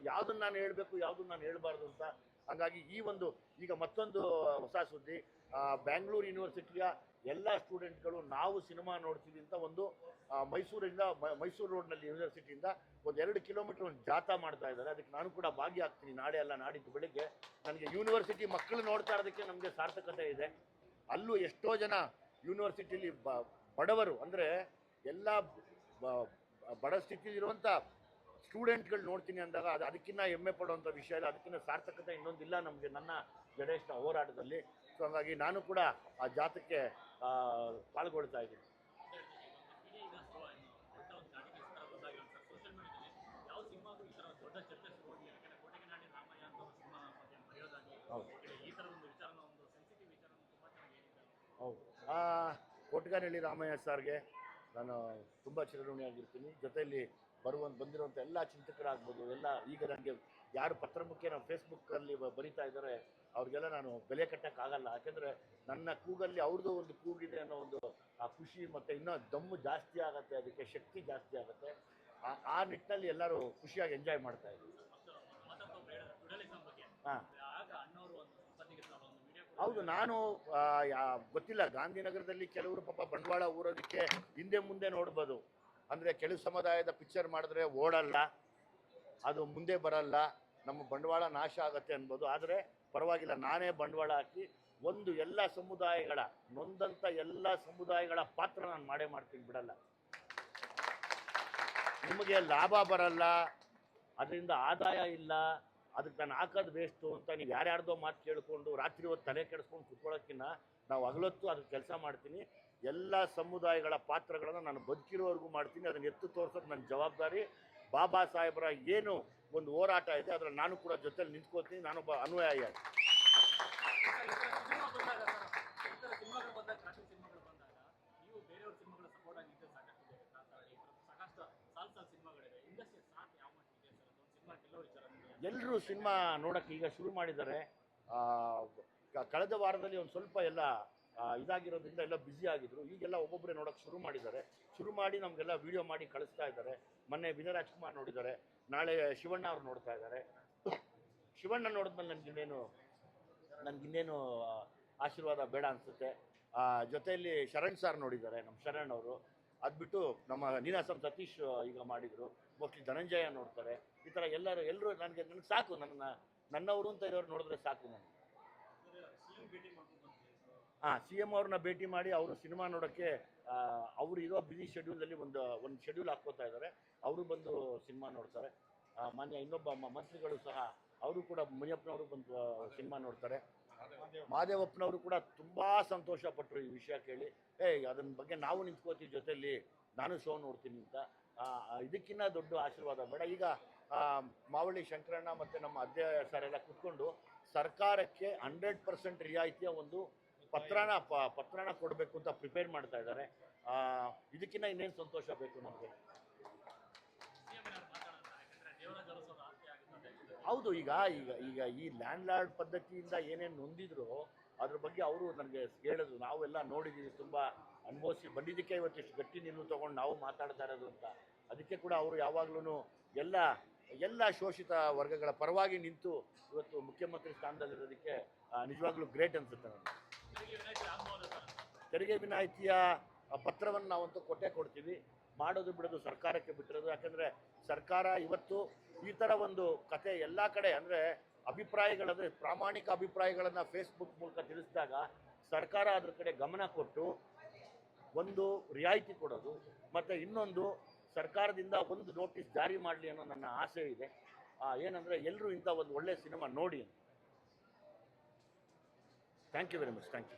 ಯಾವುದನ್ನು ನಾನು ಹೇಳಬೇಕು, ಯಾವುದನ್ನು ನಾನು ಹೇಳಬಾರ್ದು ಅಂತ. ಹಾಗಾಗಿ ಈಗ ಮತ್ತೊಂದು ಹೊಸ ಸುದ್ದಿ, ಬ್ಯಾಂಗ್ಳೂರು ಯೂನಿವರ್ಸಿಟಿಯ ಎಲ್ಲ ಸ್ಟೂಡೆಂಟ್ಗಳು ನಾವು ಸಿನಿಮಾ ನೋಡ್ತೀವಿ ಅಂತ ಒಂದು ಮೈಸೂರು ರೋಡ್ನಲ್ಲಿ ಯೂನಿವರ್ಸಿಟಿಯಿಂದ ಒಂದು 2 ಕಿಲೋಮೀಟರ್ ಒಂದು ಜಾಥಾ ಮಾಡ್ತಾ ಇದ್ದಾರೆ. ಅದಕ್ಕೆ ನಾನು ಕೂಡ ಭಾಗಿಯಾಗ್ತೀನಿ ನಾಳೆ ಅಲ್ಲ ನಾಡಿದ್ದು ಬೆಳಿಗ್ಗೆ. ನನಗೆ ಯೂನಿವರ್ಸಿಟಿ ಮಕ್ಕಳು ನೋಡ್ತಾ ಇರೋದಕ್ಕೆ ನಮಗೆ ಸಾರ್ಥಕತೆ ಇದೆ. ಅಲ್ಲೂ ಎಷ್ಟೋ ಜನ ಯೂನಿವರ್ಸಿಟಿಲಿ ಬಡವರು, ಅಂದರೆ ಎಲ್ಲ ಬಡ ಸ್ಥಿತಿಲಿರುವಂಥ ಸ್ಟೂಡೆಂಟ್ಗಳು ನೋಡ್ತೀನಿ ಅಂದಾಗ ಅದಕ್ಕಿಂತ ಹೆಮ್ಮೆ ಪಡುವಂಥ ವಿಷಯ ಇಲ್ಲ, ಅದಕ್ಕಿಂತ ಸಾರ್ಥಕತೆ ಇನ್ನೊಂದಿಲ್ಲ ನಮಗೆ ನನ್ನ ಜಡೇಶ್ನ ಹೋರಾಟದಲ್ಲಿ. ಸೊ ಹಾಗಾಗಿ ನಾನು ಕೂಡ ಆ ಜಾಥಕ್ಕೆ ಪಾಲ್ಗೊಳ್ತಾ ಇದ್ದೀನಿ. ಹೌದು, ಕೊಟ್ಗಾನಹಳ್ಳಿ ರಾಮಯ್ಯ ಸರ್ಗೆ ನಾನು ತುಂಬ ಚಿರಋಣಿಯಾಗಿರ್ತೀನಿ. ಜೊತೆಯಲ್ಲಿ ಬಂದಿರುವಂಥ ಎಲ್ಲ ಚಿಂತಕರಾಗ್ಬೋದು, ಎಲ್ಲ ಈಗ ನನಗೆ ಯಾರು ಪತ್ರಮುಖೆ ನಾವು ಫೇಸ್ಬುಕ್ಕಲ್ಲಿ ಬರೀತಾ ಇದ್ದಾರೆ ಅವ್ರಿಗೆಲ್ಲ ನಾನು ಬೆಲೆ ಕಟ್ಟೋಕ್ಕಾಗಲ್ಲ. ಯಾಕೆಂದರೆ ನನ್ನ ಕೂಗಲ್ಲಿ ಅವ್ರದ್ದು ಒಂದು ಕೂಗಿದೆ ಅನ್ನೋ ಒಂದು ಆ ಖುಷಿ ಮತ್ತು ಇನ್ನೂ ದಮ್ಮು ಜಾಸ್ತಿ ಆಗುತ್ತೆ, ಅದಕ್ಕೆ ಶಕ್ತಿ ಜಾಸ್ತಿ ಆಗುತ್ತೆ. ಆ ನಿಟ್ಟಿನಲ್ಲಿ ಎಲ್ಲರೂ ಖುಷಿಯಾಗಿ ಎಂಜಾಯ್ ಮಾಡ್ತಾ ಇದ್ದೀವಿ. ಹಾಂ, ಹೌದು. ನಾನು ಗೊತ್ತಿಲ್ಲ, ಗಾಂಧಿನಗರದಲ್ಲಿ ಕೆಲವರು ಪಾಪ ಬಂಡವಾಳ ಊರೋದಕ್ಕೆ ಹಿಂದೆ ಮುಂದೆ ನೋಡ್ಬೋದು. ಅಂದರೆ ಕೆಲವು ಸಮುದಾಯದ ಪಿಕ್ಚರ್ ಮಾಡಿದ್ರೆ ಓಡಲ್ಲ, ಅದು ಮುಂದೆ ಬರಲ್ಲ, ನಮ್ಮ ಬಂಡವಾಳ ನಾಶ ಆಗುತ್ತೆ ಅನ್ಬೋದು. ಆದರೆ ಪರವಾಗಿಲ್ಲ, ನಾನೇ ಬಂಡವಾಳ ಹಾಕಿ ಎಲ್ಲ ಸಮುದಾಯಗಳ ನೊಂದಂಥ ಎಲ್ಲ ಸಮುದಾಯಗಳ ಪಾತ್ರ ನಾನು ಮಾಡ್ತೀನಿ, ಬಿಡಲ್ಲ. ನಿಮಗೆ ಲಾಭ ಬರಲ್ಲ, ಅದರಿಂದ ಆದಾಯ ಇಲ್ಲ, ಅದಕ್ಕೆ ನಾನು ಹಾಕೋದು ವೇಸ್ಟು ಅಂತ ನೀವು ಯಾರ್ಯಾರ್ದೋ ಮಾತು ಕೇಳಿಕೊಂಡು ರಾತ್ರಿ ಹೊತ್ತು ತಲೆ ಕೆಡಿಸ್ಕೊಂಡು ಕುತ್ಕೊಳ್ಳೋಕ್ಕಿಂತ ನಾವು ಹಗಲೊತ್ತು ಅದಕ್ಕೆ ಕೆಲಸ ಮಾಡ್ತೀನಿ. ಎಲ್ಲ ಸಮುದಾಯಗಳ ಪಾತ್ರಗಳನ್ನು ನಾನು ಬದುಕಿರೋವರೆಗೂ ಮಾಡ್ತೀನಿ. ಅದನ್ನು ಎತ್ತು ತೋರಿಸೋದು ನನ್ನ ಜವಾಬ್ದಾರಿ. ಬಾಬಾ ಸಾಹೇಬರ ಏನು ಒಂದು ಹೋರಾಟ ಇದೆ. ಅದರಲ್ಲಿ ನಾನು ಕೂಡ ಜೊತೆಲಿ ನಿಂತ್ಕೋತೀನಿ. ನಾನೊಬ್ಬ ಅನುಯಾಯಿ. ಎಲ್ಲರೂ ಸಿನಿಮಾ ನೋಡೋಕ್ಕೆ ಈಗ ಶುರು ಮಾಡಿದ್ದಾರೆ. ಕಳೆದ ವಾರದಲ್ಲಿ ಒಂದು ಸ್ವಲ್ಪ ಎಲ್ಲ ಇದಾಗಿರೋದ್ರಿಂದ ಎಲ್ಲ ಬ್ಯುಸಿ ಆಗಿದ್ರು. ಈಗೆಲ್ಲ ಒಬ್ಬೊಬ್ಬರೇ ನೋಡೋಕ್ಕೆ ಶುರು ಮಾಡಿದ್ದಾರೆ. ಶುರು ಮಾಡಿ ನಮಗೆಲ್ಲ ವಿಡಿಯೋ ಮಾಡಿ ಕಳಿಸ್ತಾ ಇದ್ದಾರೆ. ಮೊನ್ನೆ ವಿನಯ್ ರಾಜ್ಕುಮಾರ್ ನೋಡಿದ್ದಾರೆ, ನಾಳೆ ಶಿವಣ್ಣ ಅವ್ರು ನೋಡ್ತಾ ಇದ್ದಾರೆ. ಶಿವಣ್ಣ ನೋಡಿದ್ಮೇಲೆ ನನಗಿನ್ನೇನು ಆಶೀರ್ವಾದ ಬೇಡ ಅನಿಸುತ್ತೆ. ಜೊತೆಯಲ್ಲಿ ಶರಣ್ ಸರ್ ನೋಡಿದ್ದಾರೆ, ನಮ್ಮ ಶರಣ್ ಅವರು. ಅದು ಬಿಟ್ಟು ನಮ್ಮ ನೀನಾಸಂ ಸತೀಶ್ ಈಗ ಮಾಡಿದರು. ಮೋಸ್ಟ್ಲಿ ಧನಂಜಯ ನೋಡ್ತಾರೆ. ಈ ಥರ ಎಲ್ಲರೂ ನನಗೆ ಸಾಕು, ನನ್ನವರು ಅಂತ ಇರೋರು ನೋಡಿದ್ರೆ ಸಾಕು ನನಗೆ. CM ಅವ್ರನ್ನ ಭೇಟಿ ಮಾಡಿ ಅವರು ಸಿನಿಮಾ ನೋಡೋಕ್ಕೆ ಅವರು ಇರೋ ಬ್ಯುಸಿ ಶೆಡ್ಯೂಲಲ್ಲಿ ಒಂದು ಶೆಡ್ಯೂಲ್ ಹಾಕ್ಕೋತಾ ಇದ್ದಾರೆ. ಅವರು ಬಂದು ಸಿನಿಮಾ ನೋಡ್ತಾರೆ. ಮಾನ್ಯ ಇನ್ನೊಬ್ಬ ಮಂತ್ರಿಗಳು ಸಹ ಅವರು ಕೂಡ ಮುನಿಯಪ್ಪನವರು ಬಂದು ಸಿನಿಮಾ ನೋಡ್ತಾರೆ. ಮಹಾದೇವಪ್ಪನವರು ಕೂಡ ತುಂಬ ಸಂತೋಷಪಟ್ಟರು ಈ ವಿಷಯ ಕೇಳಿ. ಅದನ್ನ ಬಗ್ಗೆ ನಾವು ನಿಂತ್ಕೋತೀವಿ ಜೊತೆಯಲ್ಲಿ, ನಾನು ಶೋ ನೋಡ್ತೀನಿ ಅಂತ. ಇದಕ್ಕಿಂತ ದೊಡ್ಡ ಆಶೀರ್ವಾದ ಬೇಡ. ಈಗ ಮಾವಳ್ಳಿ ಶಂಕರಣ್ಣ ಮತ್ತು ನಮ್ಮ ಅಧ್ಯಕ್ಷ ಸರ್ ಎಲ್ಲ ಕೂತ್ಕೊಂಡು ಸರ್ಕಾರಕ್ಕೆ 100% ರಿಯಾಯಿತಿಯ ಒಂದು ಪತ್ರನ ಕೊಡಬೇಕು ಅಂತ ಪ್ರಿಪೇರ್ ಮಾಡ್ತಾ ಇದ್ದಾರೆ. ಇದಕ್ಕಿಂತ ಇನ್ನೇನು ಸಂತೋಷ ಬೇಕು ನಮಗೆ? ಹೌದು, ಈಗ ಈ ಲ್ಯಾಂಡ್ ಪದ್ಧತಿಯಿಂದ ಏನೇನು ನೊಂದಿದ್ರು ಅದ್ರ ಬಗ್ಗೆ ಅವರು ನನಗೆ ಹೇಳಿದ್ರು. ನಾವೆಲ್ಲ ನೋಡಿದ್ದೀವಿ, ತುಂಬ ಅನುಭವಿಸಿ ಬಂದಿದ್ದಕ್ಕೆ ಇವತ್ತು ಇಷ್ಟು ಗಟ್ಟಿ ನಿಲುವು ತೊಗೊಂಡು ನಾವು ಮಾತಾಡ್ತಾ ಇರೋದು ಅಂತ. ಅದಕ್ಕೆ ಕೂಡ ಅವರು ಯಾವಾಗ್ಲೂ ಎಲ್ಲ ಶೋಷಿತ ವರ್ಗಗಳ ಪರವಾಗಿ ನಿಂತು ಇವತ್ತು ಮುಖ್ಯಮಂತ್ರಿ ಸ್ಥಾನದಲ್ಲಿರೋದಕ್ಕೆ ನಿಜವಾಗ್ಲೂ ಗ್ರೇಟ್ ಅನಿಸುತ್ತೆ ನನಗೆ. ತೆರಿಗೆ ವಿನಾಯಿತಿಯ ಪತ್ರವನ್ನು ನಾವಂತೂ ಕೊಡ್ತೀವಿ. ಮಾಡೋದು ಬಿಡೋದು ಸರ್ಕಾರಕ್ಕೆ ಬಿಟ್ಟಿರೋದು. ಯಾಕಂದರೆ ಸರ್ಕಾರ ಇವತ್ತು ಈ ಥರ ಒಂದು ಕತೆ ಎಲ್ಲ ಕಡೆ ಅಂದರೆ ಅಭಿಪ್ರಾಯಗಳಂದರೆ ಪ್ರಾಮಾಣಿಕ ಅಭಿಪ್ರಾಯಗಳನ್ನು ಫೇಸ್ಬುಕ್ ಮೂಲಕ ತಿಳಿಸಿದಾಗ ಸರ್ಕಾರ ಅದ್ರ ಕಡೆ ಗಮನ ಕೊಟ್ಟು ಒಂದು ರಿಯಾಯಿತಿ ಕೊಡೋದು, ಮತ್ತು ಇನ್ನೊಂದು ಸರ್ಕಾರದಿಂದ ಒಂದು ನೋಟಿಸ್ ಜಾರಿ ಮಾಡಲಿ ಅನ್ನೋ ನನ್ನ ಆಸೆ ಇದೆ. ಏನಂದರೆ ಎಲ್ಲರೂ ಇಂಥ ಒಂದು ಒಳ್ಳೆಯ ಸಿನಿಮಾ ನೋಡಿ ಅಂತ. Thank you very much. Thank you.